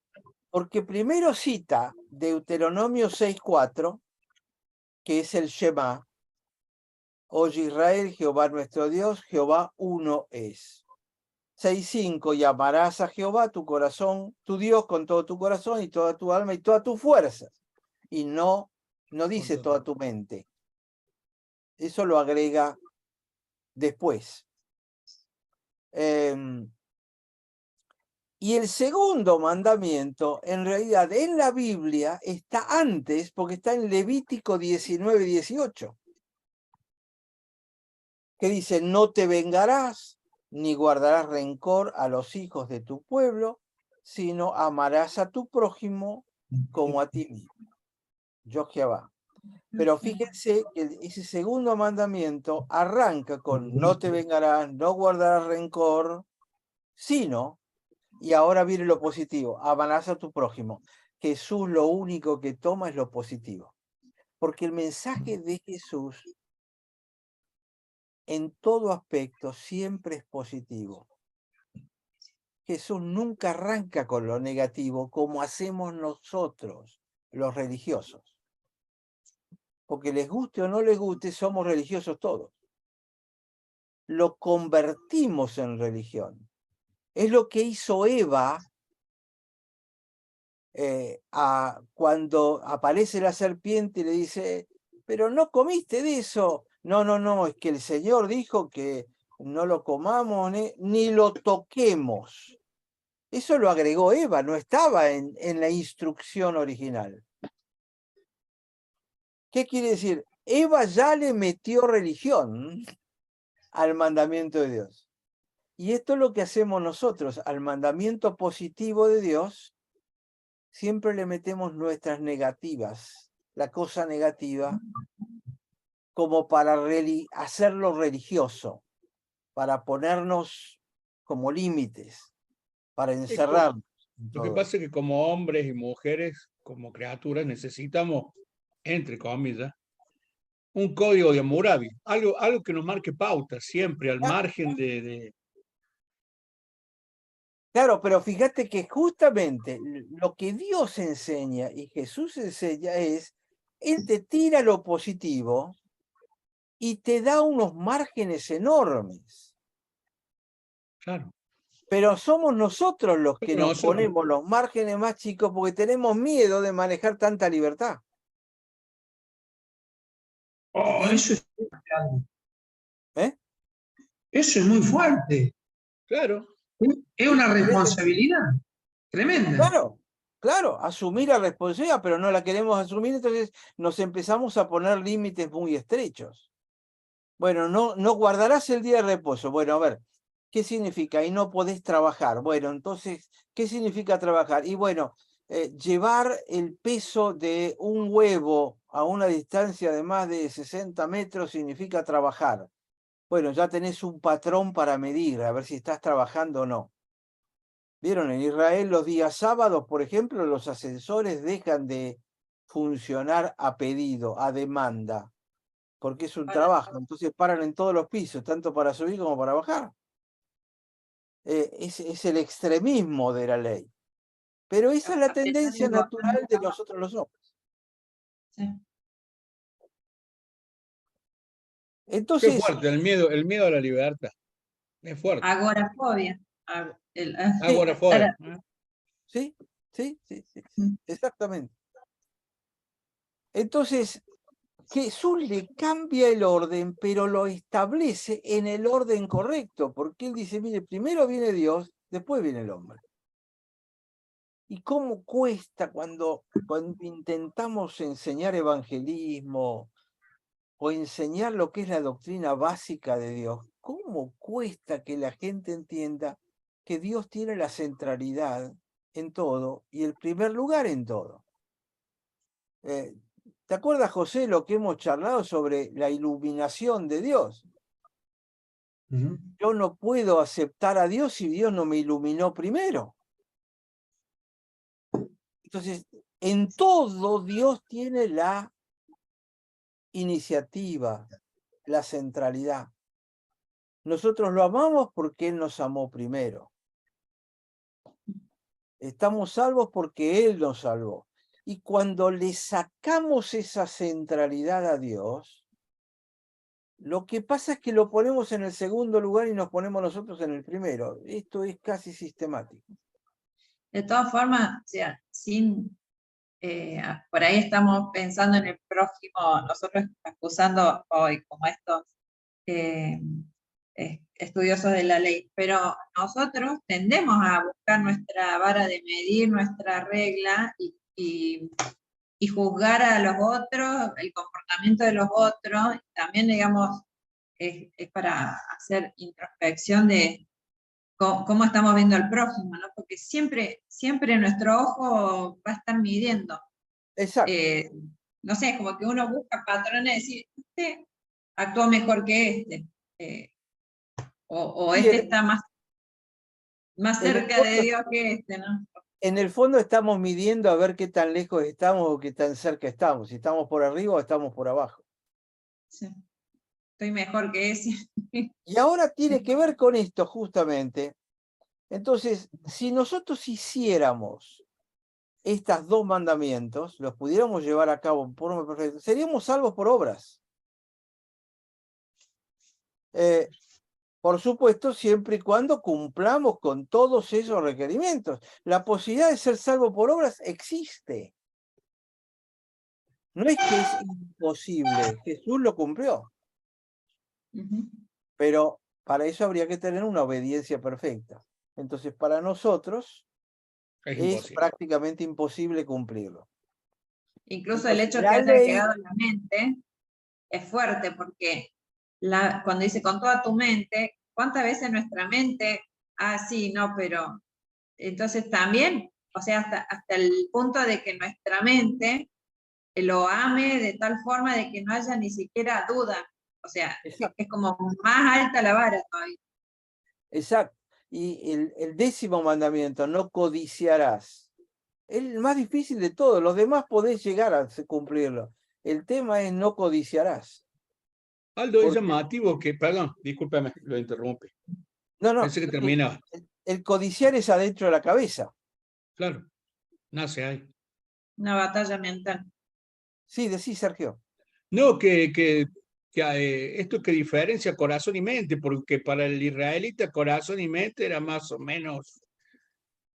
Porque primero cita Deuteronomio 6:4, que es el Shema. Oye Israel, Jehová nuestro Dios, Jehová uno es. 6:5, y amarás a Jehová tu corazón, tu Dios, con todo tu corazón y toda tu alma y todas tus fuerzas. Y no dice toda tu mente. Eso lo agrega después. Y el segundo mandamiento, en realidad, en la Biblia está antes, porque está en Levítico 19:18, que dice, no te vengarás, ni guardarás rencor a los hijos de tu pueblo, sino amarás a tu prójimo como a ti mismo. Yo Jehová. Pero fíjense que ese segundo mandamiento arranca con no te vengarás, no guardarás rencor, sino, y ahora viene lo positivo, amarás a tu prójimo. Jesús lo único que toma es lo positivo. Porque el mensaje de Jesús en todo aspecto siempre es positivo. Jesús nunca arranca con lo negativo como hacemos nosotros, los religiosos. Porque les guste o no les guste, somos religiosos todos. Lo convertimos en religión. Es lo que hizo Eva cuando aparece la serpiente y le dice, pero no comiste de eso. No, es que el Señor dijo que no lo comamos ni lo toquemos. Eso lo agregó Eva, no estaba en la instrucción original. ¿Qué quiere decir? Eva ya le metió religión al mandamiento de Dios. Y esto es lo que hacemos nosotros, al mandamiento positivo de Dios, siempre le metemos nuestras negativas, la cosa negativa, como para hacerlo religioso, para ponernos como límites, para encerrarnos. Lo que pasa es que como hombres y mujeres, como criaturas, necesitamos, entre comillas, un código de Hammurabi, algo que nos marque pauta siempre, al margen de... Claro, pero fíjate que justamente lo que Dios enseña y Jesús enseña es, Él te tira lo positivo y te da unos márgenes enormes. Claro. Pero somos nosotros los que nos ponemos los márgenes más chicos porque tenemos miedo de manejar tanta libertad. Oh, eso es fuerte. ¿Eh? Eso es muy fuerte. Claro. Es una responsabilidad tremenda. Claro, asumir la responsabilidad, pero no la queremos asumir, entonces nos empezamos a poner límites muy estrechos. Bueno, no guardarás el día de reposo. Bueno, a ver, ¿qué significa? Y no podés trabajar. Bueno, entonces, ¿qué significa trabajar? Y bueno, llevar el peso de un huevo a una distancia de más de 60 metros significa trabajar. Bueno, ya tenés un patrón para medir, a ver si estás trabajando o no. ¿Vieron? En Israel los días sábados, por ejemplo, los ascensores dejan de funcionar a pedido, a demanda, porque es un trabajo. Entonces paran en todos los pisos, tanto para subir como para bajar. Es el extremismo de la ley. Pero esa es la tendencia natural de nosotros los hombres. Sí. Qué Entonces, fuerte, el miedo a la libertad. Es fuerte. Agorafobia. Agorafobia. sí, sí, sí, sí, exactamente. Entonces, Jesús le cambia el orden, pero lo establece en el orden correcto, porque él dice, mire, primero viene Dios, después viene el hombre. ¿Y cómo cuesta cuando intentamos enseñar evangelismo o enseñar lo que es la doctrina básica de Dios? ¿Cómo cuesta que la gente entienda que Dios tiene la centralidad en todo y el primer lugar en todo? ¿Te acuerdas, José, lo que hemos charlado sobre la iluminación de Dios? Ujú. Yo no puedo aceptar a Dios si Dios no me iluminó primero. Entonces, en todo Dios tiene la iniciativa, la centralidad. Nosotros lo amamos porque Él nos amó primero. Estamos salvos porque Él nos salvó. Y cuando le sacamos esa centralidad a Dios, lo que pasa es que lo ponemos en el segundo lugar y nos ponemos nosotros en el primero. Esto es casi sistemático. De todas formas, o sea, por ahí estamos pensando en el prójimo, nosotros acusando hoy como estos estudiosos de la ley, pero nosotros tendemos a buscar nuestra vara de medir, nuestra regla y juzgar a los otros, el comportamiento de los otros, también digamos, es para hacer introspección de cómo estamos viendo al prójimo, ¿no? Porque siempre nuestro ojo va a estar midiendo. Exacto. No sé, como que uno busca patrones y decir, este actuó mejor que o Y este está más en el cerca de fondo, Dios que este, ¿no? en el fondo estamos midiendo a ver qué tan lejos estamos o qué tan cerca estamos, si estamos por arriba o estamos por abajo. Sí, estoy mejor que ese. Y ahora tiene que ver con esto justamente. Entonces, si nosotros hiciéramos estos dos mandamientos, los pudiéramos llevar a cabo en forma perfecta, seríamos salvos por obras. Por supuesto, siempre y cuando cumplamos con todos esos requerimientos. La posibilidad de ser salvo por obras existe. No es que es imposible, Jesús lo cumplió, Ujú. pero para eso habría que tener una obediencia perfecta. Entonces, para nosotros Es es imposible. prácticamente imposible cumplirlo. Incluso el Entonces, hecho de que la haya ley, quedado en la mente es fuerte, porque cuando dice con toda tu mente, ¿cuántas veces nuestra mente, sí, no, pero entonces también, o sea, hasta el punto de que nuestra mente lo ame de tal forma de que no haya ni siquiera duda, o sea, exacto, es como más alta la vara todavía. exacto. Y el 10.º mandamiento, no codiciarás. Es el más difícil de todos, los demás podés llegar a cumplirlo. El tema es no codiciarás. Aldo, es Porque, llamativo que, perdón, discúlpame, lo interrumpe. no, Pensé que terminaba. el codiciar es adentro de la cabeza. Claro, nace ahí. Una batalla mental. Sí, decís, Sergio. No, esto que diferencia corazón y mente, porque para el israelita corazón y mente era más o menos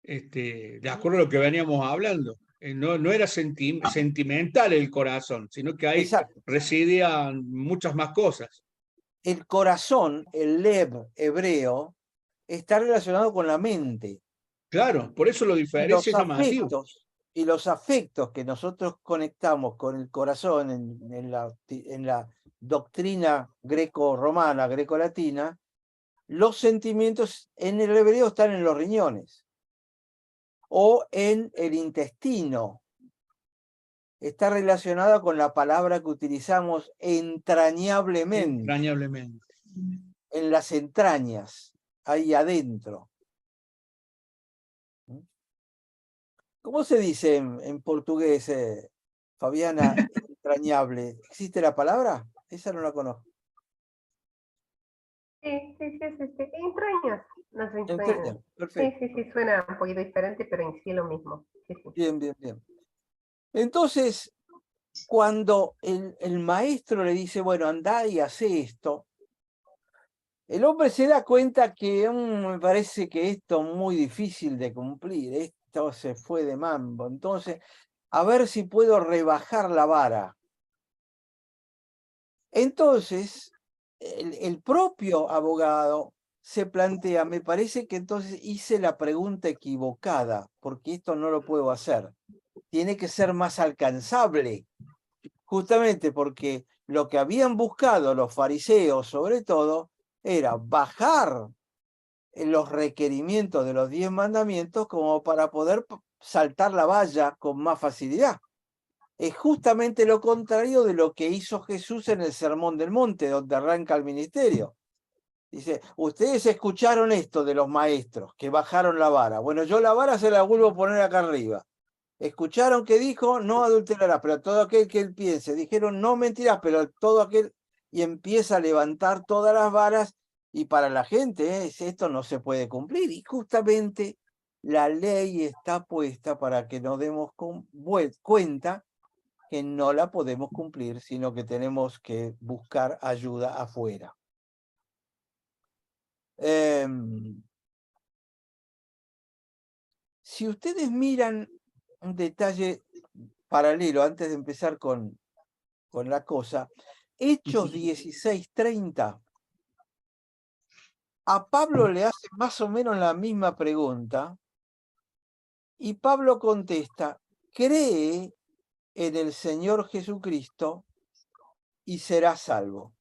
de acuerdo a lo que veníamos hablando. No era sentimental el corazón, sino que ahí Exacto. residían muchas más cosas. El corazón, el lev hebreo, está relacionado con la mente. Claro, por eso lo Y diferencia es llamativo. los afectos que nosotros conectamos con el corazón en la doctrina greco-romana, greco-latina, los sentimientos en el hebreo están en los riñones o en el intestino. Está relacionada con la palabra que utilizamos entrañablemente, Entrañablemente. en las entrañas, ahí adentro. ¿Cómo se dice en portugués, Fabiana, entrañable? ¿Existe la palabra? Esa no la conozco. Sí, sí, sí, entrañas, las entrañas. Entraña, Sí, perfecto. sí, sí, suena un poquito diferente, pero en sí lo mismo. Sí, sí. Bien, bien, bien. Entonces, cuando el maestro le dice, bueno, andá y hace esto, el hombre se da cuenta que me parece que esto es muy difícil de cumplir, esto se fue de mambo, entonces, a ver si puedo rebajar la vara. Entonces, el propio abogado se plantea, me parece que entonces hice la pregunta equivocada, porque esto no lo puedo hacer. Tiene que ser más alcanzable, justamente porque lo que habían buscado los fariseos, sobre todo, era bajar los requerimientos de los 10 mandamientos como para poder saltar la valla con más facilidad. Es justamente lo contrario de lo que hizo Jesús en el Sermón del Monte, donde arranca el ministerio. Dice, ustedes escucharon esto de los maestros, que bajaron la vara. Bueno, yo la vara se la vuelvo a poner acá arriba. Escucharon que dijo, no adulterarás, pero todo aquel que él piense. Dijeron, no mentirás, pero todo aquel... Y empieza a levantar todas las varas, y para la gente esto no se puede cumplir. Y justamente la ley está puesta para que nos demos cuenta que no la podemos cumplir, sino que tenemos que buscar ayuda afuera. Si ustedes miran un detalle paralelo, antes de empezar con la cosa, Hechos 16:30, a Pablo le hace más o menos la misma pregunta, y Pablo contesta, cree en el Señor Jesucristo y serás salvo.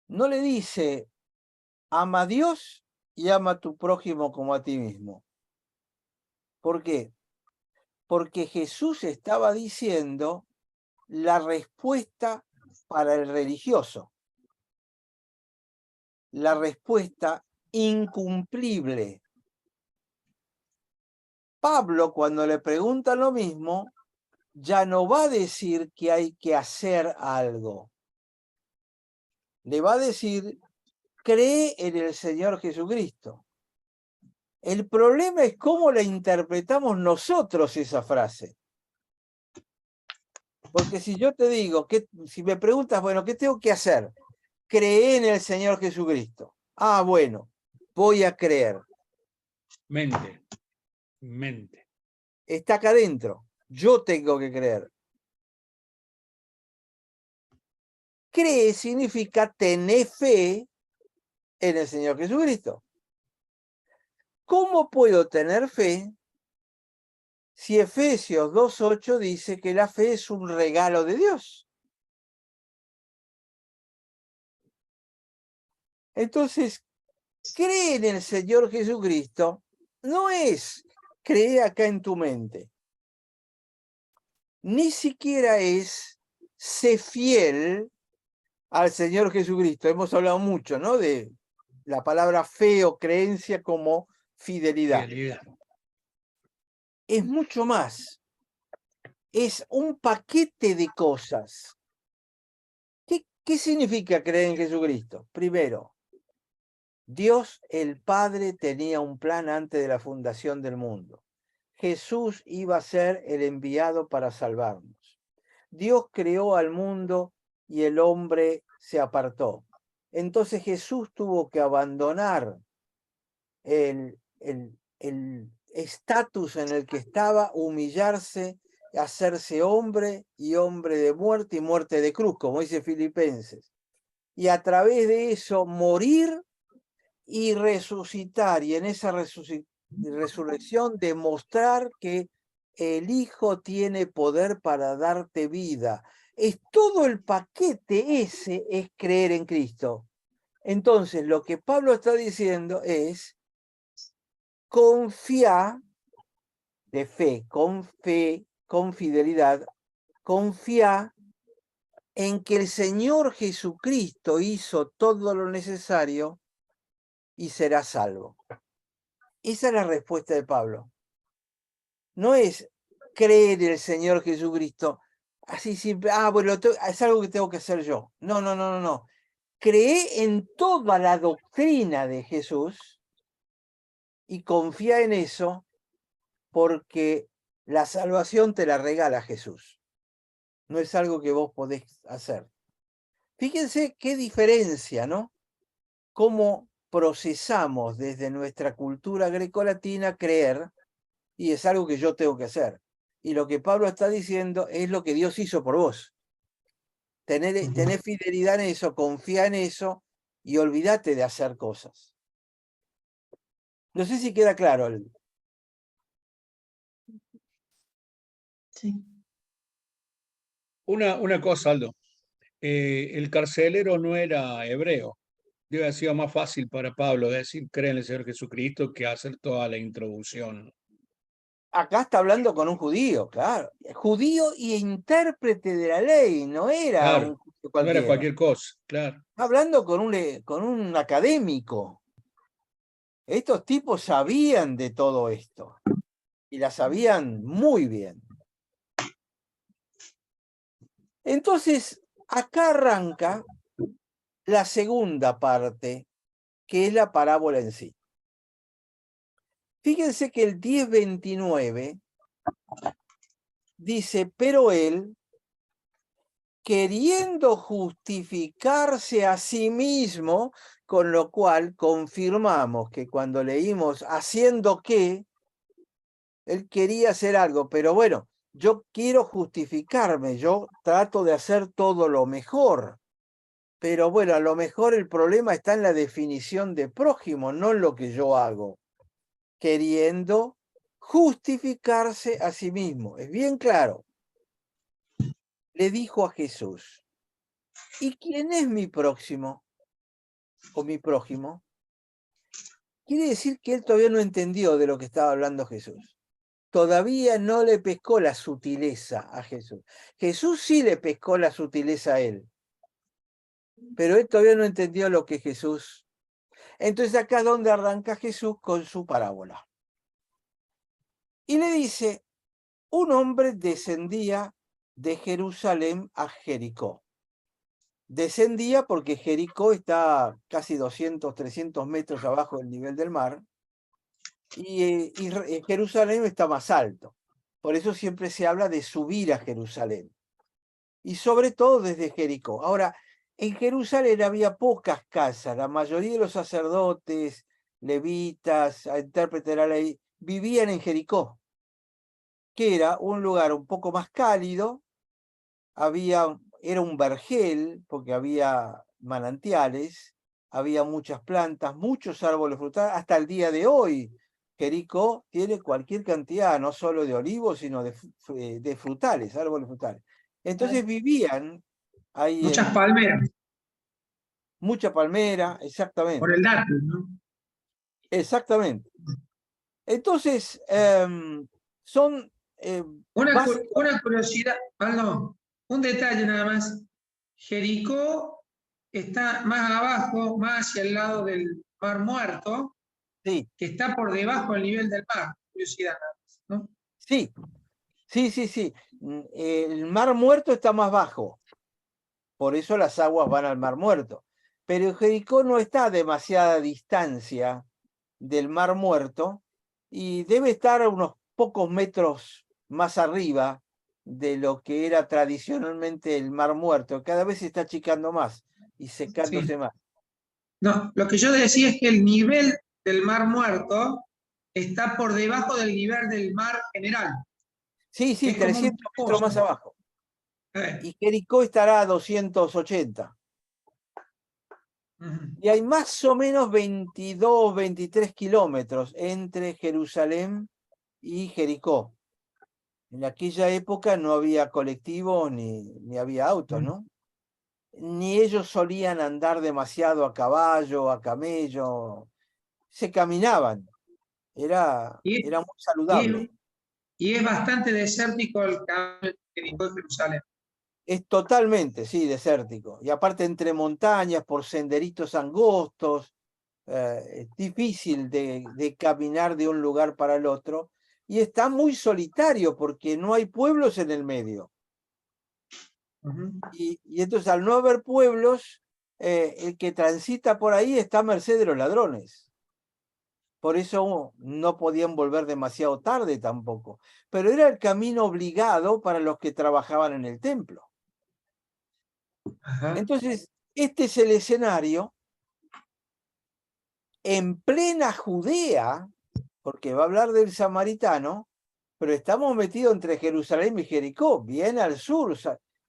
No le dice, ama a Dios y ama a tu prójimo como a ti mismo. ¿Por qué? Porque Jesús estaba diciendo la respuesta para el religioso, la respuesta incumplible. Pablo, cuando le preguntan lo mismo, ya no va a decir que hay que hacer algo. Le va a decir, cree en el Señor Jesucristo. El problema es cómo la interpretamos nosotros esa frase. Porque si yo te digo, si me preguntas, bueno, ¿qué tengo que hacer? Cree en el Señor Jesucristo. Ah, bueno, voy a creer. Mente. Está acá adentro. Yo tengo que creer. Cree significa tener fe en el Señor Jesucristo. ¿Cómo puedo tener fe si Efesios 2:8 dice que la fe es un regalo de Dios? Entonces, cree en el Señor Jesucristo no es cree acá en tu mente. Ni siquiera es sé fiel al Señor Jesucristo. Hemos hablado mucho, ¿no? De la palabra fe o creencia como fidelidad. Es mucho más. Es un paquete de cosas. ¿Qué significa creer en Jesucristo? Primero, Dios el Padre tenía un plan antes de la fundación del mundo. Jesús iba a ser el enviado para salvarnos. Dios creó al mundo y el hombre se apartó. Entonces Jesús tuvo que abandonar el estatus en el que estaba, humillarse, hacerse hombre y hombre de muerte y muerte de cruz, como dice Filipenses. Y a través de eso morir y resucitar, y en esa resurrección demostrar que el Hijo tiene poder para darte vida. Es todo el paquete ese, es creer en Cristo. Entonces, lo que Pablo está diciendo es, confía de fe, con fidelidad, confía en que el Señor Jesucristo hizo todo lo necesario y será salvo. Esa es la respuesta de Pablo. No es creer en el Señor Jesucristo así simple, bueno, es algo que tengo que hacer yo. No. Cree en toda la doctrina de Jesús y confía en eso porque la salvación te la regala Jesús. No es algo que vos podés hacer. Fíjense qué diferencia, ¿no? Cómo procesamos desde nuestra cultura grecolatina creer, y es algo que yo tengo que hacer. Y lo que Pablo está diciendo es lo que Dios hizo por vos. Tener fidelidad en eso, confía en eso y olvídate de hacer cosas. No sé si queda claro. Sí. Una cosa, Aldo. El carcelero no era hebreo. Debe haber sido más fácil para Pablo decir, cree en el Señor Jesucristo, que hacer toda la introducción. Acá está hablando con un judío, claro. Judío y intérprete de la ley, no era Claro, un judío no era cualquiera. cualquier cosa, claro. Está hablando con un académico. Estos tipos sabían de todo esto y la sabían muy bien. Entonces, acá arranca la segunda parte, que es la parábola en sí. Fíjense que el 10:29 dice, pero él, queriendo justificarse a sí mismo, con lo cual confirmamos que cuando leímos haciendo qué, él quería hacer algo, pero bueno, yo quiero justificarme, yo trato de hacer todo lo mejor, pero bueno, a lo mejor el problema está en la definición de prójimo, no en lo que yo hago, queriendo justificarse a sí mismo, es bien claro. Le dijo a Jesús, ¿y quién es mi próximo o mi prójimo? Quiere decir que él todavía no entendió de lo que estaba hablando Jesús. Todavía no le pescó la sutileza a Jesús. Jesús sí le pescó la sutileza a él, pero él todavía no entendió lo que Jesús. Entonces acá es donde arranca Jesús con su parábola. Y le dice, un hombre descendía de Jerusalén a Jericó. Descendía porque Jericó está casi 200, 300 metros abajo del nivel del mar y Jerusalén está más alto. Por eso siempre se habla de subir a Jerusalén. Y sobre todo desde Jericó. Ahora, en Jerusalén había pocas casas. La mayoría de los sacerdotes, levitas, intérpretes de la ley, vivían en Jericó, que era un lugar un poco más cálido. Era un vergel, porque había manantiales, había muchas plantas, muchos árboles frutales, hasta el día de hoy. Jericó tiene cualquier cantidad, no solo de olivos, sino de frutales, árboles frutales. Entonces vivían ahí Muchas en palmeras, mucha palmera, exactamente, por el dátil, ¿no? exactamente. Entonces, son Una curiosidad, Pablo, un detalle nada más. Jericó está más abajo, más hacia el lado del Mar Muerto, sí, que está por debajo del nivel del mar. Curiosidad nada más, ¿no? sí, sí. El Mar Muerto está más bajo, por eso las aguas van al Mar Muerto. Pero Jericó no está a demasiada distancia del Mar Muerto y debe estar a unos pocos metros más arriba de lo que era tradicionalmente el Mar Muerto. Cada vez se está achicando más y secándose Sí. más. No, lo que yo decía es que el nivel del Mar Muerto está por debajo del nivel del mar general. Sí, Es como 300 un metros más pozo. abajo. Y Jericó estará a 280. Ujú. Y hay más o menos 22, 23 kilómetros entre Jerusalén y Jericó. En aquella época no había colectivos ni había autos, ¿no? Ni ellos solían andar demasiado a caballo, a camello. Se caminaban. Era Y, muy y, saludable. y es bastante desértico el camino de Jericó de Jerusalén. Es totalmente, sí, desértico. Y aparte entre montañas, por senderitos angostos, es difícil de caminar de un lugar para el otro. Y está muy solitario porque no hay pueblos en el medio. Ujú. Y entonces al no haber pueblos, el que transita por ahí está a merced de los ladrones. Por eso no podían volver demasiado tarde tampoco. Pero era el camino obligado para los que trabajaban en el templo. Ajá. Entonces, este es el escenario en plena Judea, porque va a hablar del samaritano, pero estamos metidos entre Jerusalén y Jericó, bien al sur.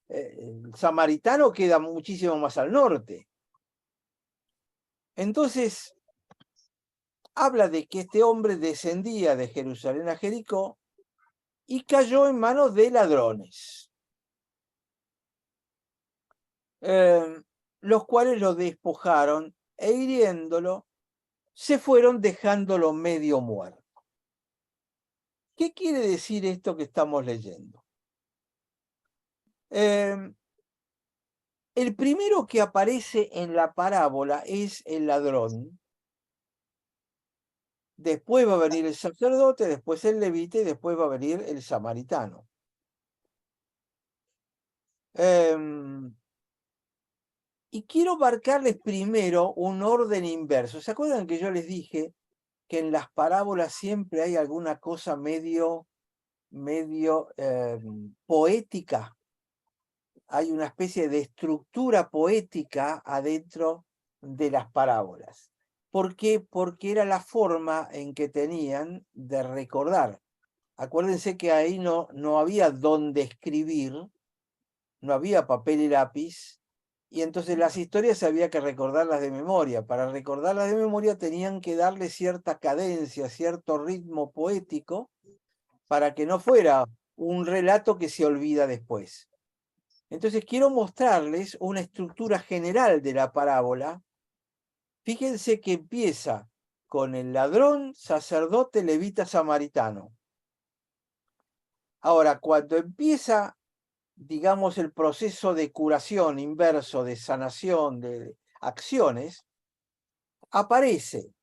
El samaritano queda muchísimo más al norte. Entonces, habla de que este hombre descendía de Jerusalén a Jericó y cayó en manos de ladrones, los cuales lo despojaron e hiriéndolo, se fueron dejándolo medio muerto. ¿Qué quiere decir esto que estamos leyendo? El primero que aparece en la parábola es el ladrón. Después va a venir el sacerdote, después el levita y después va a venir el samaritano. Y quiero marcarles primero un orden inverso. ¿Se acuerdan que yo les dije que en las parábolas siempre hay alguna cosa medio poética? Hay una especie de estructura poética adentro de las parábolas. ¿Por qué? Porque era la forma en que tenían de recordar. Acuérdense que ahí no había dónde escribir, no había papel y lápiz, y entonces las historias había que recordarlas de memoria. Para recordarlas de memoria tenían que darle cierta cadencia, cierto ritmo poético, para que no fuera un relato que se olvida después. Entonces quiero mostrarles una estructura general de la parábola. Fíjense que empieza con el ladrón, sacerdote, levita, samaritano. Ahora, cuando empieza, digamos, el proceso de curación inverso, de sanación, de acciones, aparece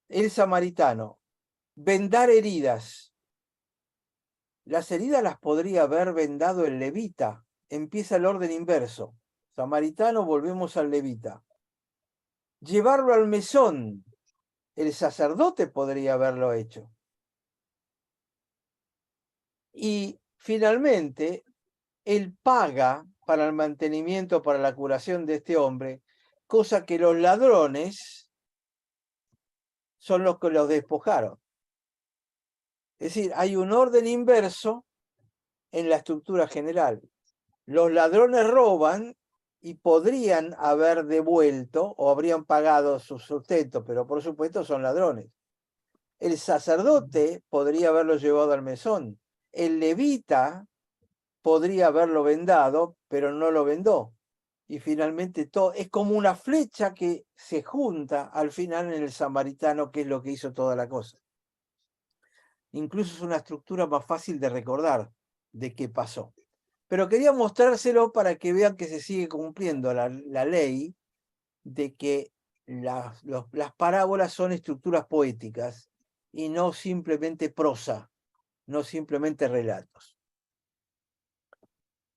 el samaritano, vendar heridas. Las heridas las podría haber vendado el levita. Empieza el orden inverso. Samaritano, volvemos al levita. Llevarlo al mesón. El sacerdote podría haberlo hecho. Y finalmente, él paga para el mantenimiento, para la curación de este hombre, cosa que los ladrones son los que los despojaron. Es decir, hay un orden inverso en la estructura general. Los ladrones roban y podrían haber devuelto o habrían pagado su sustento, pero por supuesto son ladrones. El sacerdote podría haberlo llevado al mesón. El levita podría haberlo vendado, pero no lo vendó. Y finalmente todo es como una flecha que se junta al final en el samaritano, que es lo que hizo toda la cosa. Incluso es una estructura más fácil de recordar de qué pasó. Pero quería mostrárselo para que vean que se sigue cumpliendo la ley de que las parábolas son estructuras poéticas y no simplemente prosa, no simplemente relatos.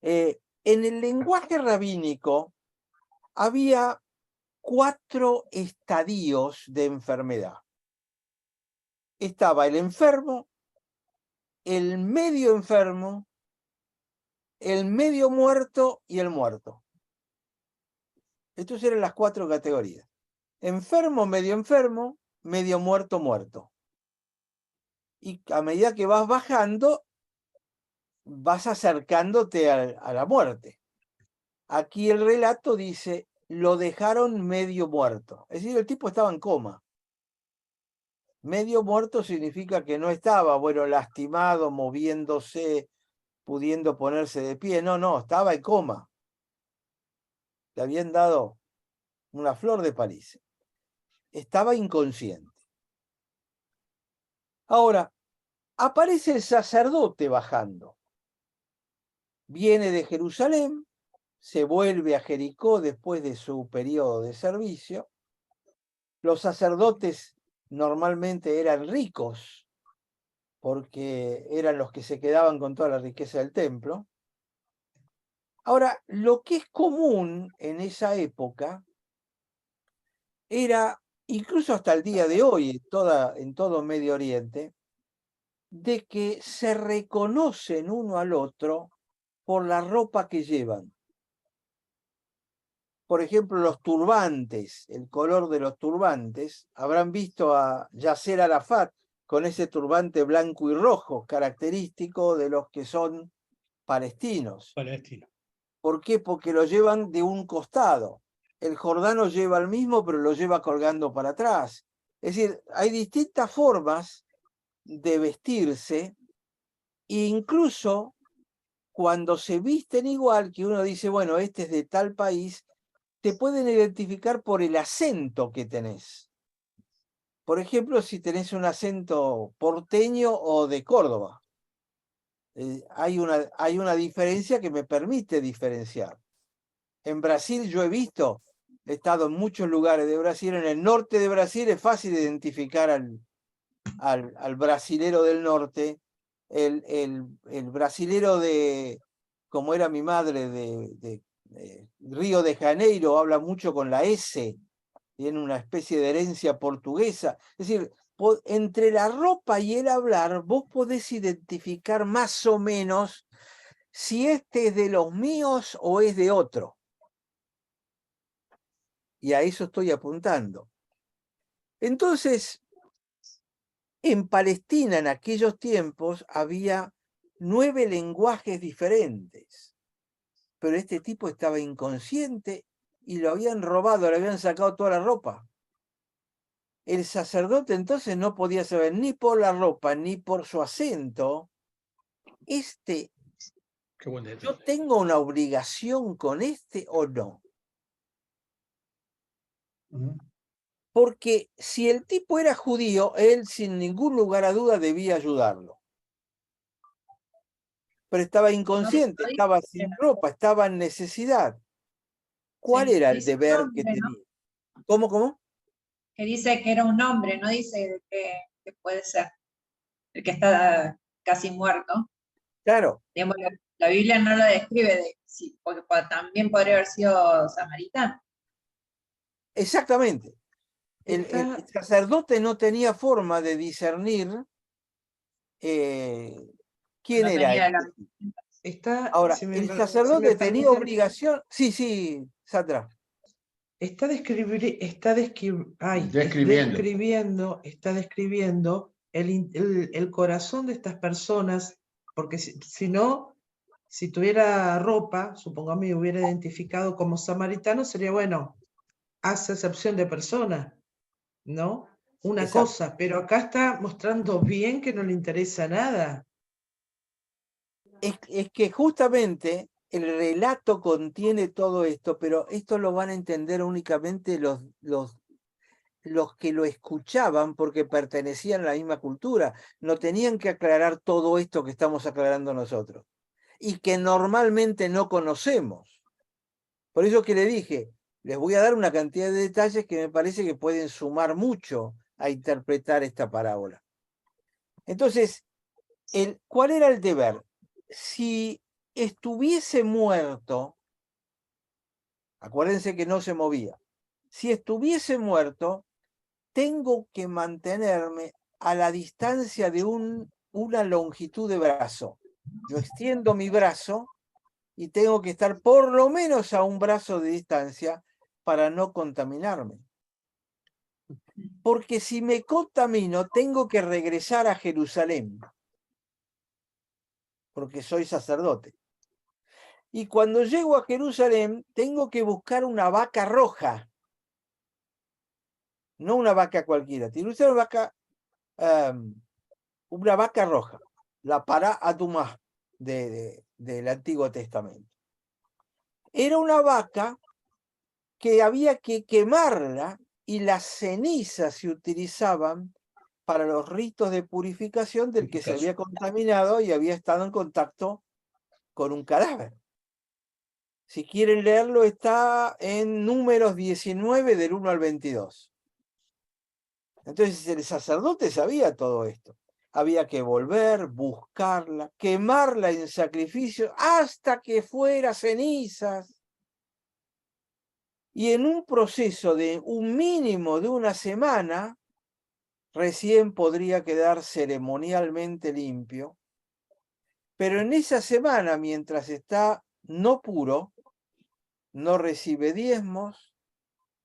En el lenguaje rabínico había 4 estadios de enfermedad. Estaba el enfermo, el medio enfermo, el medio muerto y el muerto. Estas eran las 4 categorías. Enfermo, medio muerto, muerto. Y a medida que vas bajando, vas acercándote a la muerte. Aquí el relato dice, lo dejaron medio muerto. Es decir, el tipo estaba en coma. Medio muerto significa que no estaba, bueno, lastimado, moviéndose, pudiendo ponerse de pie. No, estaba en coma. Le habían dado una flor de paliza. Estaba inconsciente. Ahora, aparece el sacerdote bajando. Viene de Jerusalén, se vuelve a Jericó después de su periodo de servicio. Los sacerdotes normalmente eran ricos, porque eran los que se quedaban con toda la riqueza del templo. Ahora, lo que es común en esa época era incluso hasta el día de hoy, en todo Medio Oriente, de que se reconocen uno al otro por la ropa que llevan. Por ejemplo, los turbantes, el color de los turbantes, habrán visto a Yasser Arafat con ese turbante blanco y rojo, característico de los que son palestinos. Palestino. ¿Por qué? Porque lo llevan de un costado. El jordano lleva el mismo, pero lo lleva colgando para atrás. Es decir, hay distintas formas de vestirse, e incluso cuando se visten igual, que uno dice, bueno, este es de tal país, te pueden identificar por el acento que tenés. Por ejemplo, si tenés un acento porteño o de Córdoba. Hay una diferencia que me permite diferenciar. En Brasil yo he estado en muchos lugares de Brasil, en el norte de Brasil es fácil identificar al brasilero del norte, el brasilero de, como era mi madre, de Río de Janeiro, habla mucho con la S, tiene una especie de herencia portuguesa. Es decir, entre la ropa y el hablar, vos podés identificar más o menos si este es de los míos o es de otro. Y a eso estoy apuntando. Entonces, en Palestina en aquellos tiempos había 9 lenguajes diferentes, pero este tipo estaba inconsciente y lo habían robado, le habían sacado toda la ropa. El sacerdote entonces no podía saber ni por la ropa ni por su acento, Qué buen ¿yo detalle. tengo una obligación con este o no? Porque si el tipo era judío, él sin ningún lugar a duda debía ayudarlo. Pero estaba inconsciente, estaba sin ropa, estaba en necesidad. ¿Cuál Sí, era el dice un deber que hombre, ¿no? tenía? ¿Cómo? Que dice que era un hombre, no dice que puede ser el que está casi muerto. Claro, Digamos, la Biblia no lo describe, porque también podría haber sido samaritano. exactamente. El Está, sacerdote no tenía forma de discernir quién No era tenía este. la... Ahora, el si me sacerdote tenía permiten, obligación. Sí, Sandra. está describiendo el corazón de estas personas, porque si no, si tuviera ropa, supongamos me hubiera identificado como samaritano, sería bueno, hace acepción de persona, ¿no? Una Exacto. cosa, pero acá está mostrando bien que no le interesa nada. Es que justamente el relato contiene todo esto, pero esto lo van a entender únicamente los que lo escuchaban porque pertenecían a la misma cultura. No tenían que aclarar todo esto que estamos aclarando nosotros y que normalmente no conocemos. Por eso que le dije, les voy a dar una cantidad de detalles que me parece que pueden sumar mucho a interpretar esta parábola. Entonces, ¿cuál era el deber? Si estuviese muerto, acuérdense que no se movía, si estuviese muerto, tengo que mantenerme a la distancia de una longitud de brazo. Yo extiendo mi brazo y tengo que estar por lo menos a un brazo de distancia para no contaminarme. Porque si me contamino, tengo que regresar a Jerusalén, porque soy sacerdote. Y cuando llego a Jerusalén, tengo que buscar una vaca roja, no una vaca cualquiera, tiene que ser una vaca roja, la Pará Adumá del Antiguo Testamento. Era una vaca que había que quemarla y las cenizas se utilizaban para los ritos de purificación del que se había contaminado y había estado en contacto con un cadáver. Si quieren leerlo, está en Números 19 del 1 al 22. Entonces el sacerdote sabía todo esto. Había que volver, buscarla, quemarla en sacrificio hasta que fuera cenizas. y en un proceso de un mínimo de una semana, recién podría quedar ceremonialmente limpio, pero en esa semana, mientras está no puro, no recibe diezmos,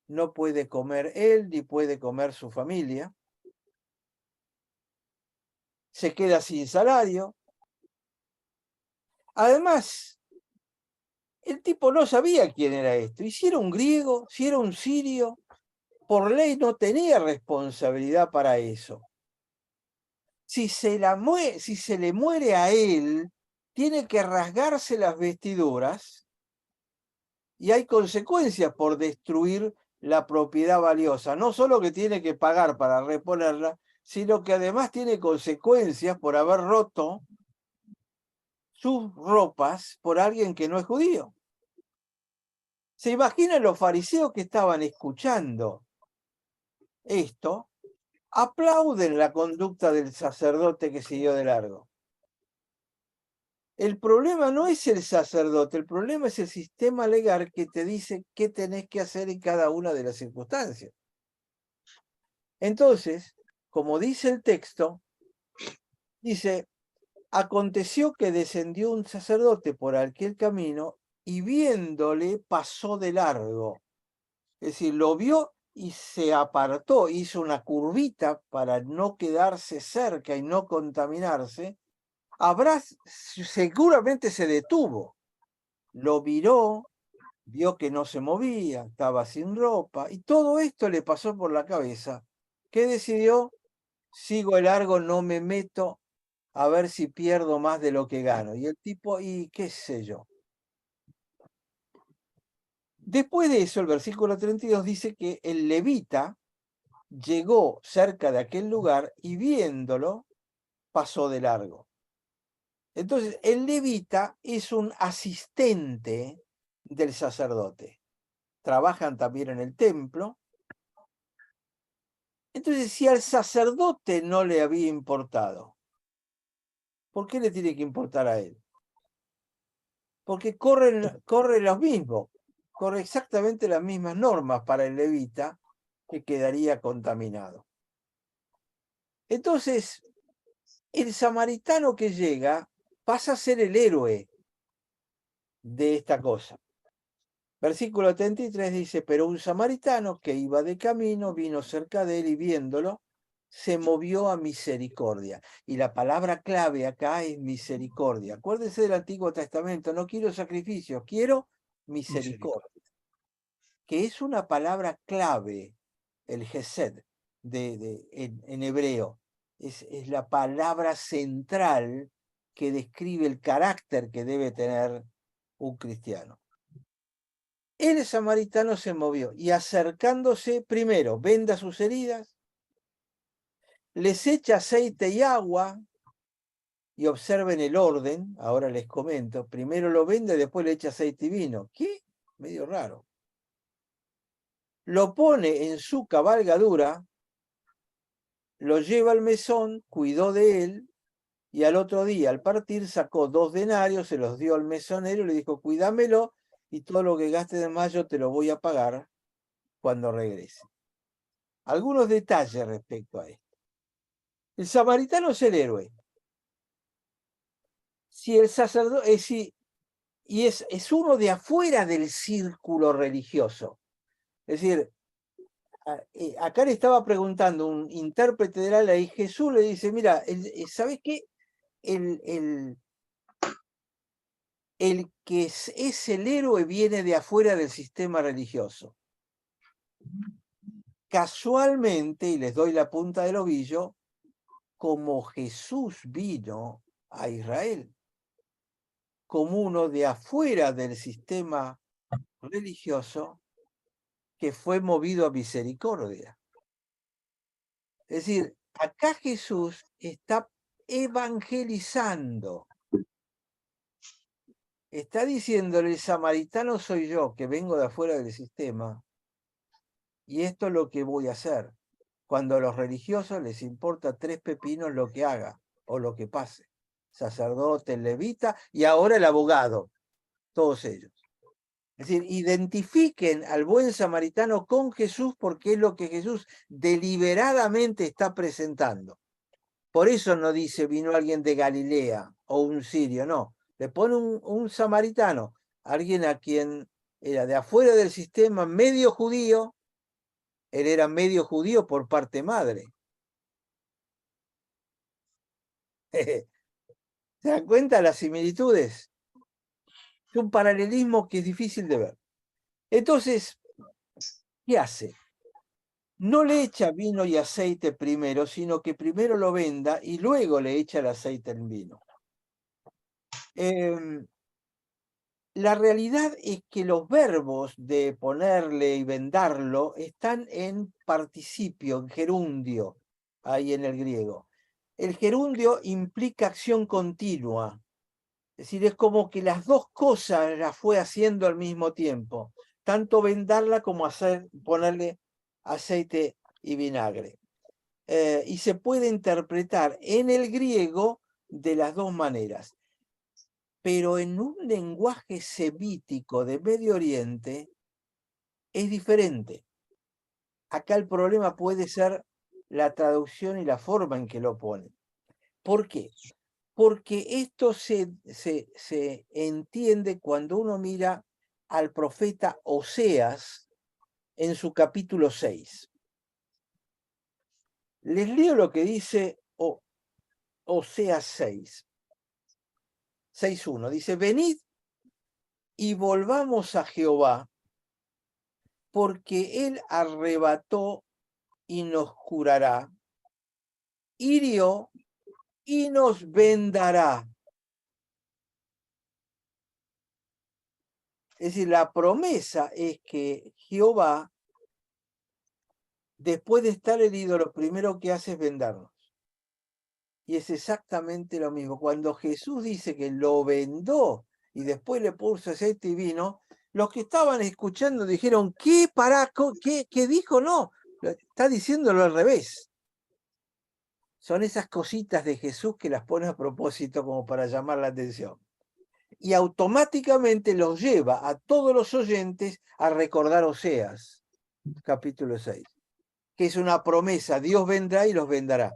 no puede comer él ni puede comer su familia, se queda sin salario. Además, el tipo no sabía quién era esto, y si era un griego, si era un sirio, por ley no tenía responsabilidad para eso. Si se le muere a él, tiene que rasgarse las vestiduras y hay consecuencias por destruir la propiedad valiosa. No solo que tiene que pagar para reponerla, sino que además tiene consecuencias por haber roto sus ropas por alguien que no es judío. ¿Se imaginan los fariseos que estaban escuchando esto? Aplauden la conducta del sacerdote que siguió de largo. El problema no es el sacerdote, el problema es el sistema legal que te dice qué tenés que hacer en cada una de las circunstancias. Entonces, como dice el texto, dice, aconteció que descendió un sacerdote por aquel camino y viéndole pasó de largo. Es decir, lo vio y se apartó, hizo una curvita para no quedarse cerca y no contaminarse. Seguramente se detuvo, lo miró, vio que no se movía, estaba sin ropa, y todo esto le pasó por la cabeza. ¿Qué decidió? Sigo el largo, no me meto, a ver si pierdo más de lo que gano. Y el tipo, y qué sé yo. Después de eso, el versículo 32 dice que el levita llegó cerca de aquel lugar y viéndolo, pasó de largo. Entonces, el levita es un asistente del sacerdote. Trabajan también en el templo. Entonces, si al sacerdote no le había importado, ¿por qué le tiene que importar a él? Porque corre los mismos, corre exactamente las mismas normas para el levita que quedaría contaminado. Entonces, el samaritano que llega pasa a ser el héroe de esta cosa. Versículo 33 dice, pero un samaritano que iba de camino vino cerca de él y viéndolo, se movió a misericordia. Y la palabra clave acá es misericordia. Acuérdense del Antiguo Testamento, no quiero sacrificios, quiero misericordia. Que es una palabra clave, el gesed, en hebreo. Es la palabra central que describe el carácter que debe tener un cristiano. El samaritano se movió y acercándose primero, venda sus heridas, les echa aceite y agua, y observen el orden, ahora les comento, primero lo vende, después le echa aceite y vino. ¿Qué? Medio raro. Lo pone en su cabalgadura, lo lleva al mesón, cuidó de él, y al otro día, al partir, sacó 2 denarios, se los dio al mesonero y le dijo, cuídamelo, y todo lo que gaste de más yo te lo voy a pagar cuando regrese. Algunos detalles respecto a esto. El samaritano es el héroe. Si el sacerdote, es uno de afuera del círculo religioso. Es decir, acá le estaba preguntando un intérprete de la ley, Jesús le dice, mira, ¿sabes qué? El que es el héroe viene de afuera del sistema religioso. Casualmente, y les doy la punta del ovillo, como Jesús vino a Israel, como uno de afuera del sistema religioso que fue movido a misericordia. Es decir, acá Jesús está evangelizando. Está diciéndole, el samaritano soy yo, que vengo de afuera del sistema, y esto es lo que voy a hacer. Cuando a los religiosos les importa 3 pepinos lo que haga o lo que pase. Sacerdote, levita y ahora el abogado, todos ellos. Es decir, identifiquen al buen samaritano con Jesús porque es lo que Jesús deliberadamente está presentando. Por eso no dice vino alguien de Galilea o un sirio, no. Le pone un samaritano, alguien a quien era de afuera del sistema, medio judío. Él era medio judío por parte madre. ¿Se dan cuenta las similitudes? Es un paralelismo que es difícil de ver. Entonces, ¿qué hace? No le echa vino y aceite primero, sino que primero lo venda y luego le echa el aceite en vino. La realidad es que los verbos de ponerle y vendarlo están en participio, en gerundio, ahí en el griego. El gerundio implica acción continua. Es decir, es como que las dos cosas las fue haciendo al mismo tiempo, tanto vendarla como ponerle aceite y vinagre. Y se puede interpretar en el griego de las dos maneras. Pero en un lenguaje semítico de Medio Oriente es diferente. Acá el problema puede ser la traducción y la forma en que lo ponen. ¿Por qué? Porque esto se entiende cuando uno mira al profeta Oseas en su capítulo 6. Les leo lo que dice Oseas 6. 6.1. Dice, venid y volvamos a Jehová, porque él arrebató y nos curará, hirió y nos vendará. Es decir, la promesa es que Jehová, después de estar herido, lo primero que hace es vendarnos. Y es exactamente lo mismo. Cuando Jesús dice que lo vendó y después le puso aceite y vino, los que estaban escuchando dijeron, ¿qué? ¿Qué dijo? No, está diciéndolo al revés. Son esas cositas de Jesús que las pone a propósito como para llamar la atención. Y automáticamente los lleva a todos los oyentes a recordar Oseas, capítulo 6, que es una promesa, Dios vendrá y los vendará.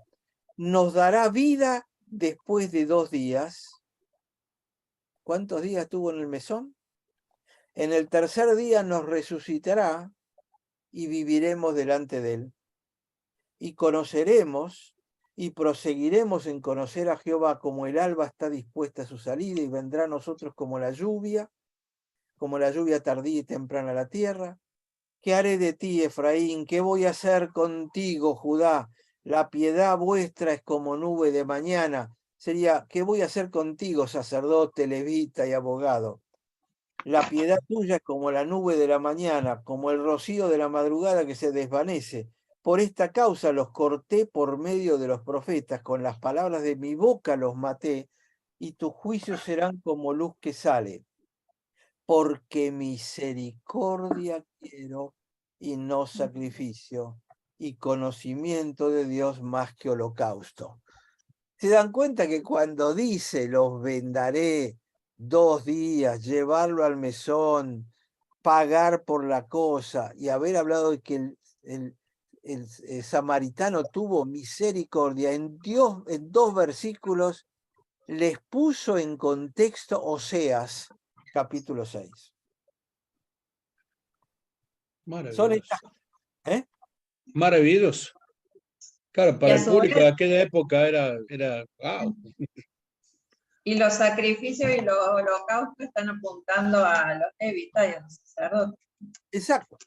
Nos dará vida después de 2 días. ¿Cuántos días tuvo en el mesón? En el tercer día nos resucitará y viviremos delante de él. Y conoceremos y proseguiremos en conocer a Jehová como el alba está dispuesta a su salida y vendrá a nosotros como la lluvia tardía y temprana a la tierra. ¿Qué haré de ti, Efraín? ¿Qué voy a hacer contigo, Judá? La piedad vuestra es como nube de mañana. Sería, ¿qué voy a hacer contigo, sacerdote, levita y abogado? La piedad tuya es como la nube de la mañana, como el rocío de la madrugada que se desvanece. Por esta causa los corté por medio de los profetas, con las palabras de mi boca los maté, y tus juicios serán como luz que sale. Porque misericordia quiero y no sacrificio, y conocimiento de Dios más que holocausto. ¿Se dan cuenta que cuando dice los vendaré 2 días, llevarlo al mesón, pagar por la cosa y haber hablado de que el samaritano tuvo misericordia en Dios, en 2 versículos, les puso en contexto Oseas, capítulo 6. Son Maravilloso. estas, Maravilloso. Claro, Y para a el su público vez- de aquella época era wow. Y los sacrificios y los holocaustos están apuntando a los levitas y a los sacerdotes. Exacto.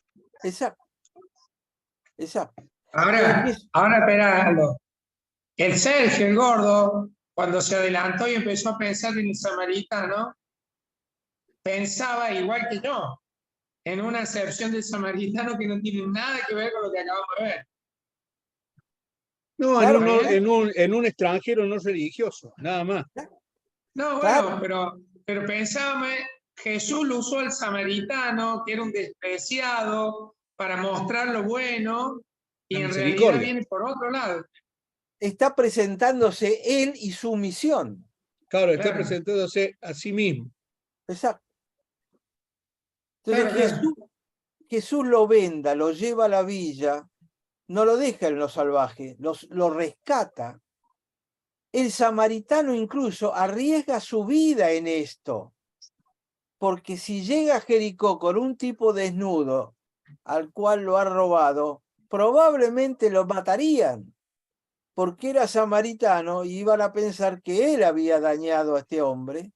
Ahora espera algo. El Sergio, el gordo, cuando se adelantó y empezó a pensar en el samaritano, pensaba igual que yo, en una acepción del samaritano que no tiene nada que ver con lo que acabamos de ver. No, Claro, en un extranjero no religioso, nada más. No, claro. bueno, pero pensábamos, Jesús lo usó al samaritano, que era un despreciado, para mostrar lo bueno, y La en realidad misericordia. viene por otro lado. Está presentándose él y su misión. Claro, está Claro. presentándose a sí mismo. Exacto. Entonces Claro, claro. Jesús lo venda, lo lleva a la villa, no lo deja en lo salvaje, lo rescata. El samaritano incluso arriesga su vida en esto, porque si llega a Jericó con un tipo desnudo al cual lo ha robado, probablemente lo matarían, porque era samaritano y iban a pensar que él había dañado a este hombre.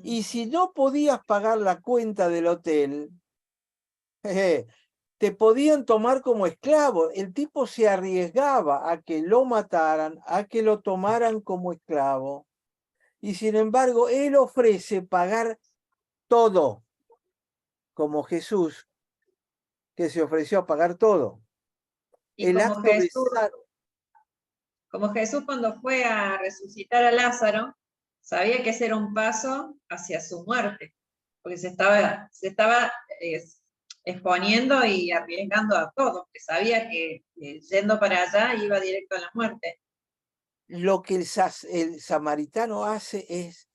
Y si no podías pagar la cuenta del hotel, te podían tomar como esclavo. El tipo se arriesgaba a que lo mataran, a que lo tomaran como esclavo. Y sin embargo, él ofrece pagar todo, como Jesús, que se ofreció a pagar todo. Y El acto de como Jesús cuando fue a resucitar a Lázaro, sabía que ese era un paso hacia su muerte, porque se estaba exponiendo y arriesgando a todo, porque sabía que yendo para allá iba directo a la muerte. lo que el samaritano hace es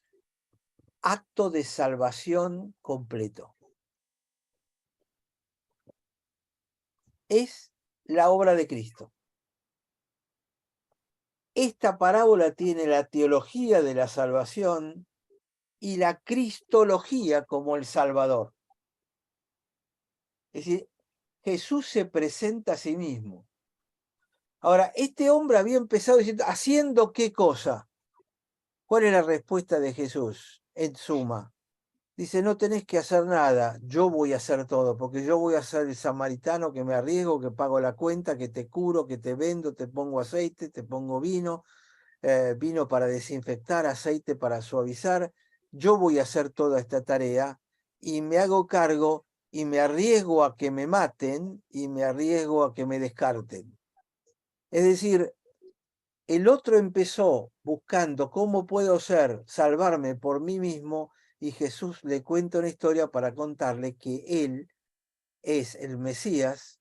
acto de salvación completo. Es la obra de Cristo. Esta parábola tiene la teología de la salvación y la cristología como el Salvador. Es decir, Jesús se presenta a sí mismo. Ahora, este hombre había empezado diciendo, ¿haciendo qué cosa? ¿Cuál es la respuesta de Jesús? En suma, dice, no tenés que hacer nada, yo voy a hacer todo, porque yo voy a ser el samaritano que me arriesgo, que pago la cuenta, que te curo, que te vendo, te pongo aceite, te pongo vino, vino para desinfectar, aceite para suavizar. Yo voy a hacer toda esta tarea y me hago cargo y me arriesgo a que me maten y me arriesgo a que me descarten. Es decir, el otro empezó buscando cómo puedo salvarme por mí mismo, y Jesús le cuenta una historia para contarle que él es el Mesías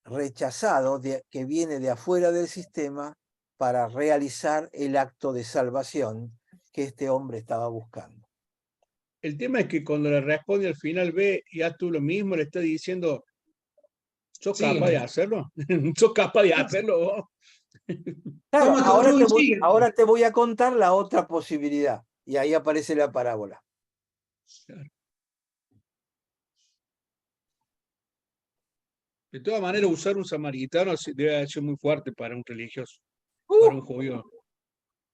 rechazado que viene de afuera del sistema para realizar el acto de salvación que este hombre estaba buscando. El tema es que cuando le responde al final, ve, y haz tú lo mismo, le está diciendo, ¿sos Sí. capaz de hacerlo? ¿Sos capaz de hacerlo vos? Claro, Toma tu cruz y sigue. ahora te voy a contar la otra posibilidad, y ahí aparece la parábola. De todas maneras, usar un samaritano debe haber sido muy fuerte para un religioso, para un judío.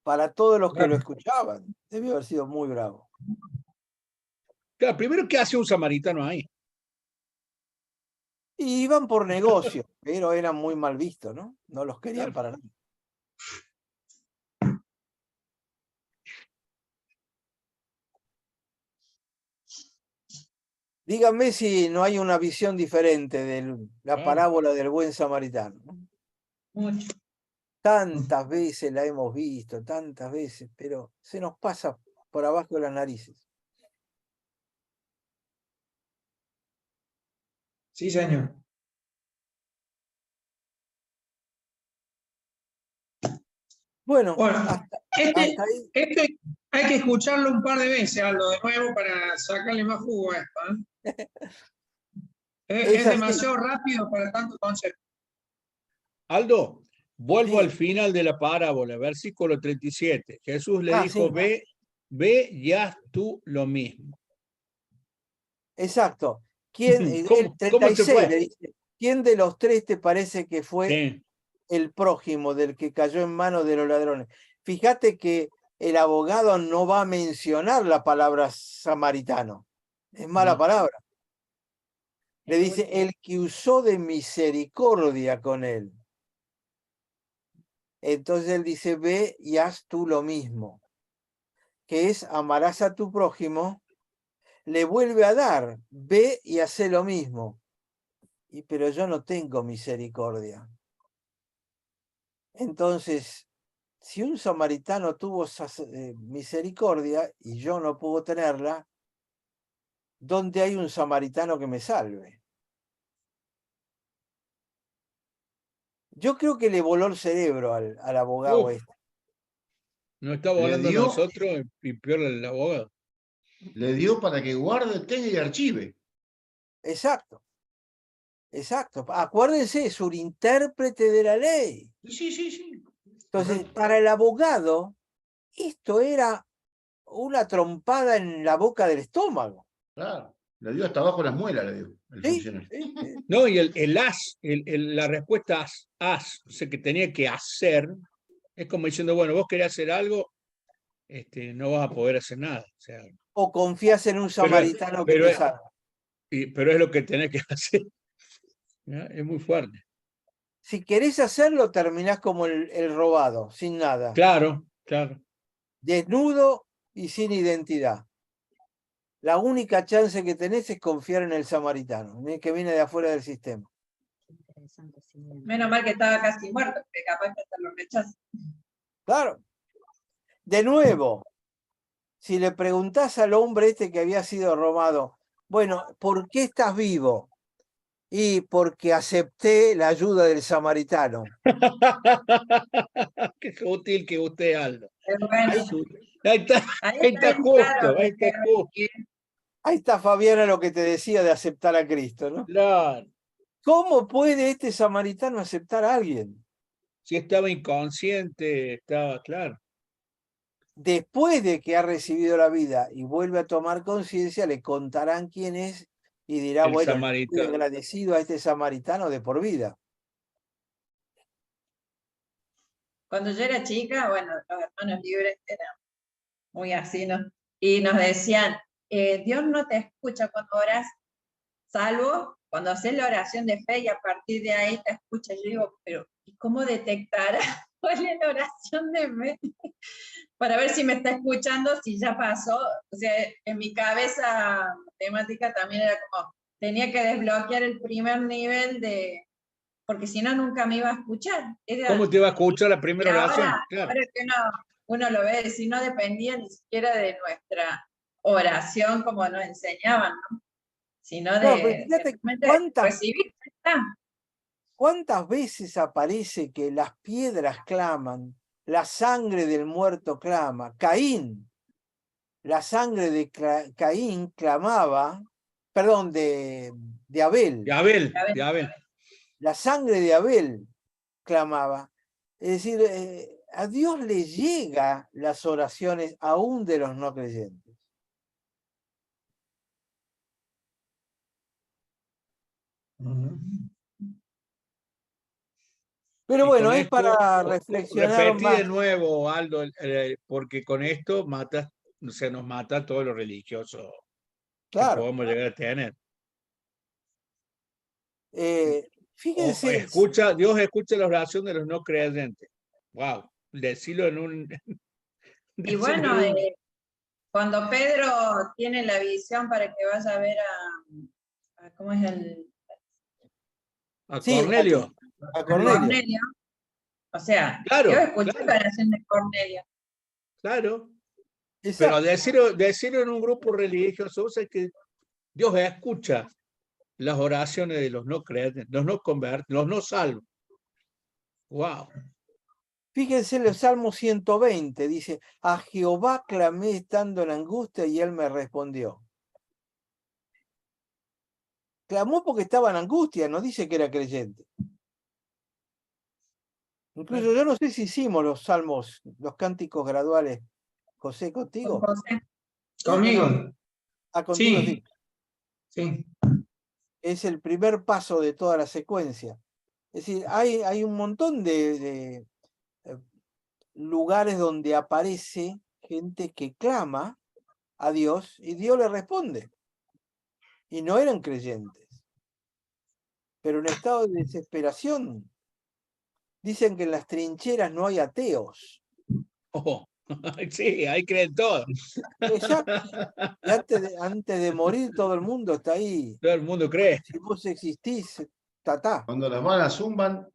Para todos los que lo Claro. escuchaban, debió haber sido muy bravo. Claro, primero, ¿qué hace un samaritano ahí? Y iban por negocio, pero eran muy mal vistos, ¿no? No los querían para nada. Díganme si no hay una visión diferente de la parábola del buen samaritano. Mucho. Tantas veces la hemos visto, tantas veces, pero se nos pasa por abajo de las narices. Sí, señor. Bueno, Bueno, hasta ahí. este hay que escucharlo un par de veces, Aldo, de nuevo para sacarle más jugo a esto. Es Es así. demasiado rápido para tanto concepto. Aldo, vuelvo Sí. al final de la parábola, versículo 37. Jesús le dijo, Sí. ve y haz tú lo mismo. Exacto. ¿Quién, el ¿Cómo te 36 fue? le dice, ¿quién de los tres te parece que fue Sí. el prójimo del que cayó en manos de los ladrones? Fíjate que el abogado no va a mencionar la palabra samaritano. Es mala No. palabra. Le dice, el que usó de misericordia con él. Entonces él dice, ve y haz tú lo mismo. Que es, amarás a tu prójimo, le vuelve a dar, ve y hace lo mismo. Pero yo no tengo misericordia. Entonces, si un samaritano tuvo misericordia y yo no puedo tenerla, ¿dónde hay un samaritano que me salve? Yo creo que le voló el cerebro al abogado Uf, este. no está Le volando a dio- nosotros y peor el abogado. Le dio para que guarde, tenga y archive. Exacto. Exacto. Acuérdense, es un intérprete de la ley. Sí, sí, sí. Entonces, Correcto. para el abogado, esto era una trompada en la boca del estómago. Claro. Le dio hasta abajo las muelas, le dio el ¿Sí? funcionario. ¿Sí? No, y el as, la respuesta as, o sea, que tenía que hacer, es como diciendo, bueno, vos querés hacer algo, no vas a poder hacer nada. O sea, O confías en un samaritano que pero, te salva. pero es lo que tenés que hacer. ¿Ya? Es muy fuerte. Si querés hacerlo, terminás como el robado, sin nada. Claro, claro. Desnudo y sin identidad. La única chance que tenés es confiar en el samaritano, que viene de afuera del sistema. Menos mal que estaba casi muerto, porque capaz que hasta lo rechaza. Claro. De nuevo, si le preguntás al hombre este que había sido robado, bueno, ¿por qué estás vivo? Y porque acepté la ayuda del samaritano. Qué útil que usted, Aldo. Pero bueno, Ahí está, ahí ahí está bien justo, claro ahí está justo. Ahí está Fabiana lo que te decía de aceptar a Cristo, ¿no? Claro. ¿Cómo puede este samaritano aceptar a alguien? Si estaba inconsciente, estaba claro. Después de que ha recibido la vida y vuelve a tomar conciencia, le contarán quién es y dirá, El bueno, estoy samaritano. agradecido a este samaritano de por vida. Cuando yo era chica, bueno, los hermanos libres eran muy así, ¿no? Y nos decían, Dios no te escucha cuando oras, salvo cuando haces la oración de fe y a partir de ahí te escucha. Yo digo, pero ¿y cómo detectar cuál es la oración de fe? Para ver si me está escuchando, si ya pasó. O sea, en mi cabeza matemática también era como, tenía que desbloquear el primer nivel de, porque si no nunca me iba a escuchar. ¿Cómo te va a escuchar la Y primera oración? Claro. ahora que uno lo ve, si no dependía ni siquiera de nuestra oración como nos enseñaban, ¿no? Sino No, pero de fíjate recibir. cuántas veces aparece que las piedras claman, la sangre del muerto clama. Caín, la sangre de Caín clamaba, perdón, de Abel. De Abel, de Abel. La sangre de Abel clamaba. Es decir, a Dios le llega las oraciones aún de los no creyentes. Pero Y bueno, con es esto, para reflexionar repetí más. de nuevo, Aldo, porque con esto se nos mata todo lo religioso que Claro. podemos llegar a tener. Fíjense. Dios escucha la oración de los no creyentes. Wow, decirlo en un. Y bueno, cuando Pedro tiene la visión para que vaya a ver a ¿cómo es el? A Sí, Cornelio. a Cornelio. O sea, Claro, Dios escuchó claro. la oración de Cornelio. Claro. Exacto. Pero decirlo en un grupo religioso, o sea que Dios escucha las oraciones de los no creyentes, los no convertidos, los no salvos. Wow. Fíjense en el Salmo 120, dice, a Jehová clamé estando en angustia y él me respondió. Clamó porque estaba en angustia, no dice que era creyente. Incluso yo no sé si hicimos los salmos, los cánticos graduales, José, contigo. José. ¿Conmigo? Ah, contigo sí. Sí. Es el primer paso de toda la secuencia. Es decir, hay un montón de lugares donde aparece gente que clama a Dios y Dios le responde. Y no eran creyentes, pero en estado de desesperación. Dicen que en las trincheras no hay ateos. Oh, sí, ahí creen todo. Exacto. Y antes de morir todo el mundo está ahí. Todo el mundo cree. Si vos existís, tatá. Cuando las balas zumban,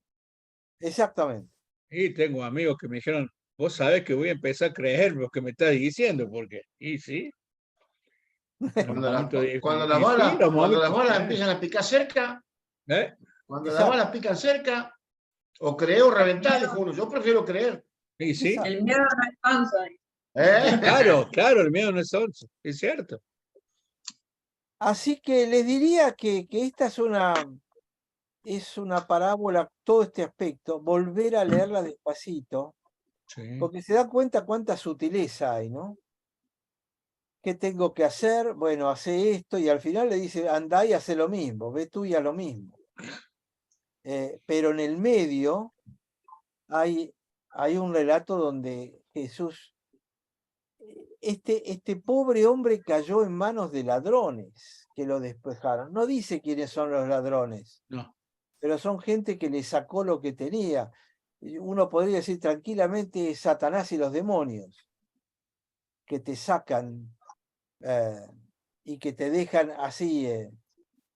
Exactamente. Y tengo amigos que me dijeron, vos sabés que voy a empezar a creer lo que me estás diciendo, porque, y sí. cuando, Y cuando sí, los cuando las momentos, balas empiezan a picar cerca, ¿eh? cuando las Exacto. balas pican cerca, o creer o reventar, dijo uno, yo prefiero creer. Y sí, Exacto. El miedo no es canso. Claro, claro, el miedo no es 11, es cierto. Así que les diría que esta es una parábola, todo este aspecto, volver a leerla despacito, Sí. porque se da cuenta cuánta sutileza hay, ¿no? ¿Qué tengo que hacer? Bueno, hace esto y al final le dice, andá y hace lo mismo, ve tú y haz lo mismo. Pero en el medio hay un relato donde Jesús, este pobre hombre cayó en manos de ladrones que lo despejaron. No dice quiénes son los ladrones, No. pero son gente que le sacó lo que tenía. Y uno podría decir tranquilamente Satanás y los demonios, que te sacan y que te dejan así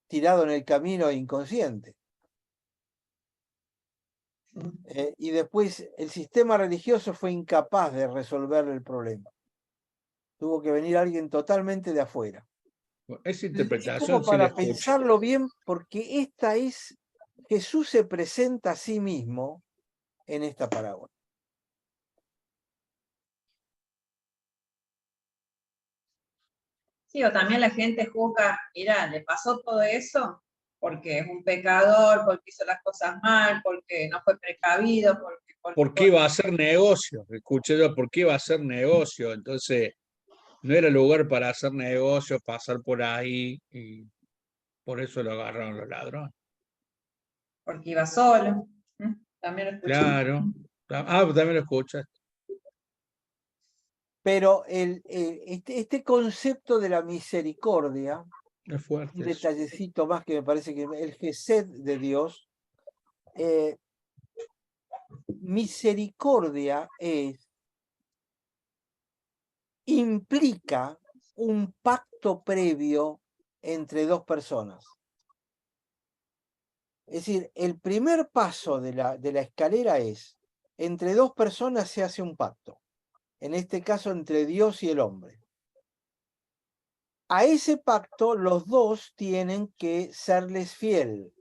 tirado en el camino inconsciente. Y después el sistema religioso fue incapaz de resolver el problema. Tuvo que venir alguien totalmente de afuera. Esa Es interpretación como sí la para escuché. pensarlo bien, porque Jesús se presenta a sí mismo en esta parábola. Sí, o también la gente juzga, mira, le pasó todo eso porque es un pecador, porque hizo las cosas mal, porque no fue precavido, ¿Por qué iba a hacer negocio? Escuché yo, ¿por qué iba a hacer negocio? Entonces, no era lugar para hacer negocio, pasar por ahí, y por eso lo agarraron los ladrones. porque iba solo. También lo escuché. Claro. Ah, también lo escuchaste. Pero este concepto de la misericordia, Es un fuerte eso. detallecito más que me parece que el gesed de Dios, misericordia implica un pacto previo entre dos personas. Es decir, el primer paso de la escalera es, entre dos personas se hace un pacto, en este caso entre Dios y el hombre. A ese pacto los dos tienen que serles fiel,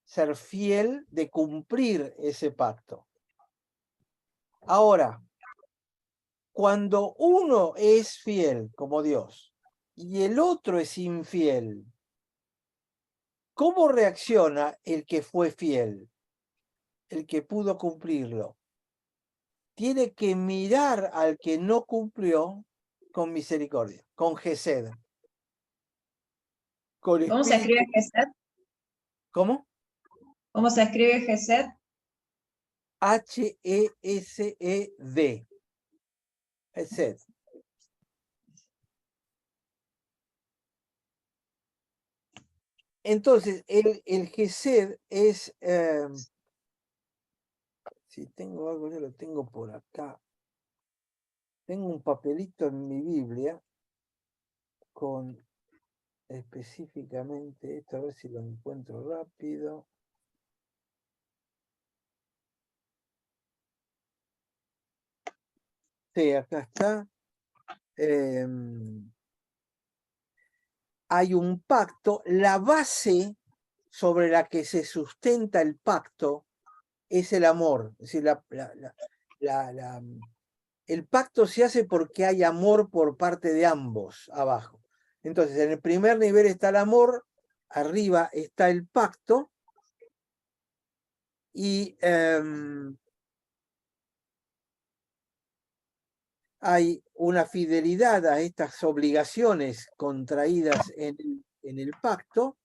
ser fiel de cumplir ese pacto. Ahora, cuando uno es fiel como Dios y el otro es infiel, ¿cómo reacciona el que fue fiel, el que pudo cumplirlo? Tiene que mirar al que no cumplió con misericordia, con gesed. Con ¿Cómo se escribe espíritu. Gesed? ¿Cómo? ¿Cómo se escribe Gesed? H-E-S-E-D. Gesed. Entonces, el gesed es, si tengo algo, yo lo tengo por acá. Tengo un papelito en mi Biblia con específicamente esto, a ver si lo encuentro rápido. Sí, acá está. Hay un pacto, la base sobre la que se sustenta el pacto es el amor. Es decir, el pacto se hace porque hay amor por parte de ambos abajo. Entonces, en el primer nivel está el amor, arriba está el pacto y hay una fidelidad a estas obligaciones contraídas en el pacto.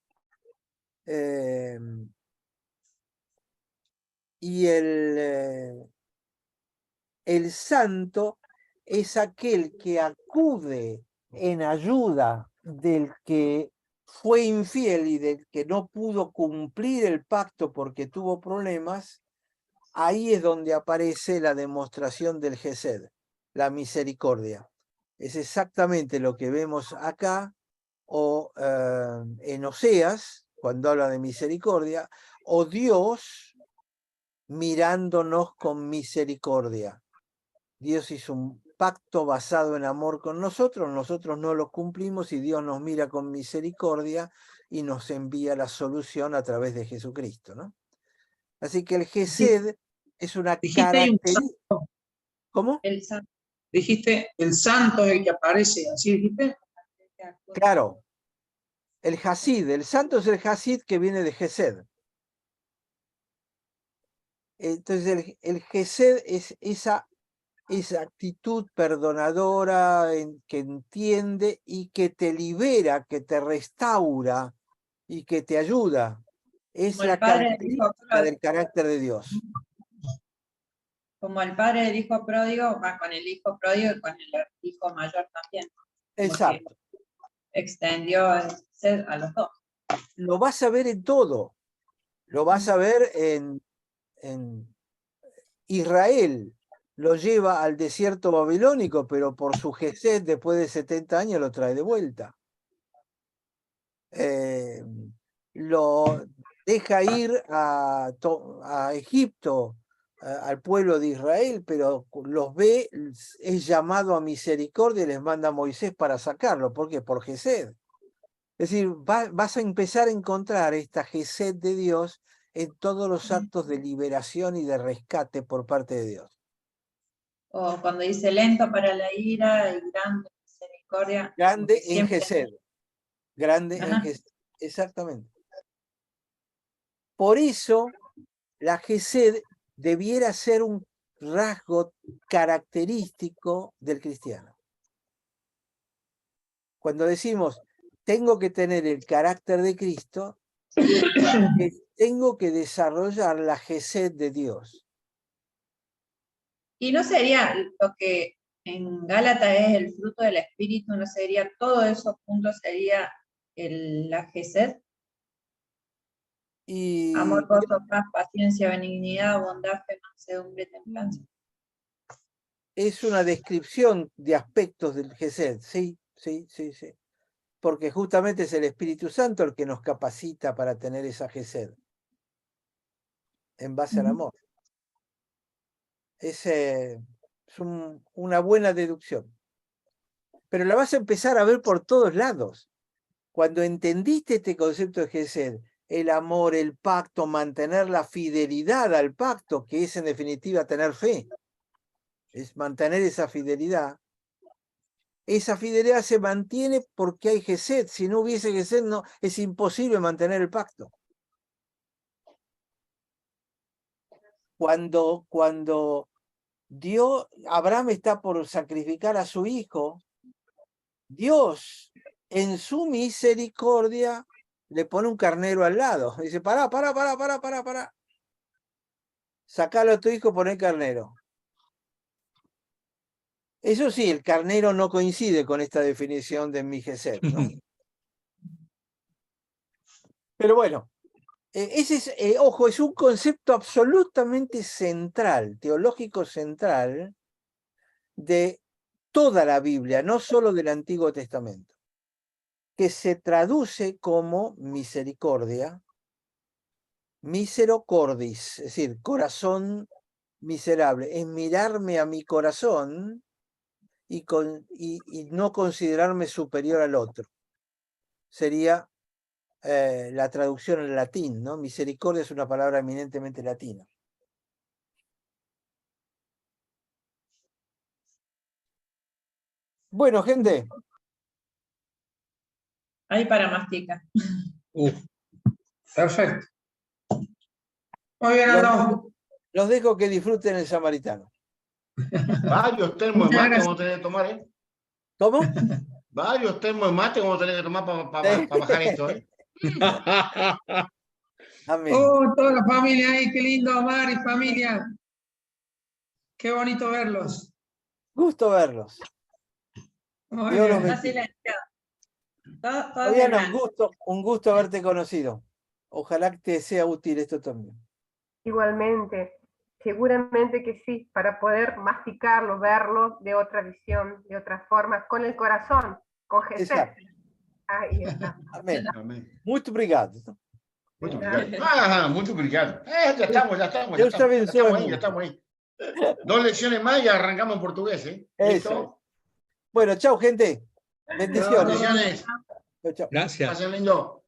Y el santo es aquel que acude en ayuda del que fue infiel y del que no pudo cumplir el pacto porque tuvo problemas. Ahí es donde aparece la demostración del gesed, la misericordia. Es exactamente lo que vemos acá, o en Oseas, cuando habla de misericordia, o Dios mirándonos con misericordia. Dios hizo un pacto basado en amor con nosotros no lo cumplimos y Dios nos mira con misericordia y nos envía la solución a través de Jesucristo, ¿no? Así que el gesed es una Dijiste hay un característica. ¿Cómo? el santo. Dijiste, el santo es el que aparece, ¿así dijiste? Claro, el Hasid, el santo es el Hasid que viene de Gesed. Entonces el Gesed es esa actitud perdonadora que entiende y que te libera, que te restaura y que te ayuda. Es Como la el padre del hijo característica pródigo. del carácter de Dios. Como el padre del hijo pródigo va con el hijo pródigo y con el hijo mayor también. Como Exacto. que extendió el ser a los dos. Lo vas a ver en todo. Lo vas a ver en Israel. Lo lleva al desierto babilónico, pero por su Gesed después de 70 años lo trae de vuelta. Lo deja ir a Egipto, al pueblo de Israel, pero los ve, es llamado a misericordia y les manda a Moisés para sacarlo. ¿Por qué? Por Gesed. Es decir, vas a empezar a encontrar esta Gesed de Dios en todos los actos de liberación y de rescate por parte de Dios. O cuando dice lento para la ira y grande misericordia. Grande en siempre- Gesed. Grande en Ajá. Gesed. Exactamente. Por eso, la Gesed debiera ser un rasgo característico del cristiano. Cuando decimos, tengo que tener el carácter de Cristo, tengo que desarrollar la Gesed de Dios. Y no sería lo que en Gálatas es el fruto del Espíritu, no sería todo esos puntos, sería la Gesed, Y amor, gozo, paz, paciencia, benignidad, bondad, fe, mansedumbre, templanza. es una descripción de aspectos del Gesed, sí. Porque justamente es el Espíritu Santo el que nos capacita para tener esa Gesed, en base al amor. Es una buena deducción. Pero la vas a empezar a ver por todos lados. Cuando entendiste este concepto de Gesed, el amor, el pacto, mantener la fidelidad al pacto, que es en definitiva tener fe, es mantener esa fidelidad. Esa fidelidad se mantiene porque hay Gesed. Si no hubiese Gesed, no, es imposible mantener el pacto. Cuando Abraham está por sacrificar a su hijo, Dios en su misericordia le pone un carnero al lado. Dice, pará. Sacalo a tu hijo, poné carnero. Eso sí, el carnero no coincide con esta definición de mi Gesed, ¿no? Pero bueno, ese es, ojo, es un concepto absolutamente central, teológico central, de toda la Biblia, no solo del Antiguo Testamento, que se traduce como misericordia, miserocordis, es decir, corazón miserable, es mirarme a mi corazón y no considerarme superior al otro. Sería la traducción en latín, ¿no? Misericordia es una palabra eminentemente latina. Bueno, gente. Ahí para masticar. Perfecto. Muy bien, Aldo. Los dejo que disfruten el samaritano. Varios termos de Muchas mate gracias. vamos a tener que tomar, ¿eh? ¿Cómo? Varios termos de mate vamos a tener que tomar para bajar esto, ¿eh? Amén. Oh, toda la familia ahí, qué lindo, Omar y familia. Qué bonito verlos. Gusto verlos. Muy Dios los bien. Está bendiga. silenciado. Todo Fabiana, bien. un gusto haberte conocido. Ojalá que te sea útil esto también. Igualmente, seguramente que sí, para poder masticarlo, verlo de otra visión, de otra forma, con el corazón, con Jesús. Exacto. Ahí está. Amén. Amén. Muito obrigado. Muito obrigado. Ah, muito obrigado. Ya estamos. Dios te bendiga Ya estamos ahí. 2 lecciones más y arrancamos en portugués, ¿eh? Eso. ¿Listo? Bueno, chao, gente. Bendiciones. Bendiciones. Chao, chao. Gracias. Pasen lindo.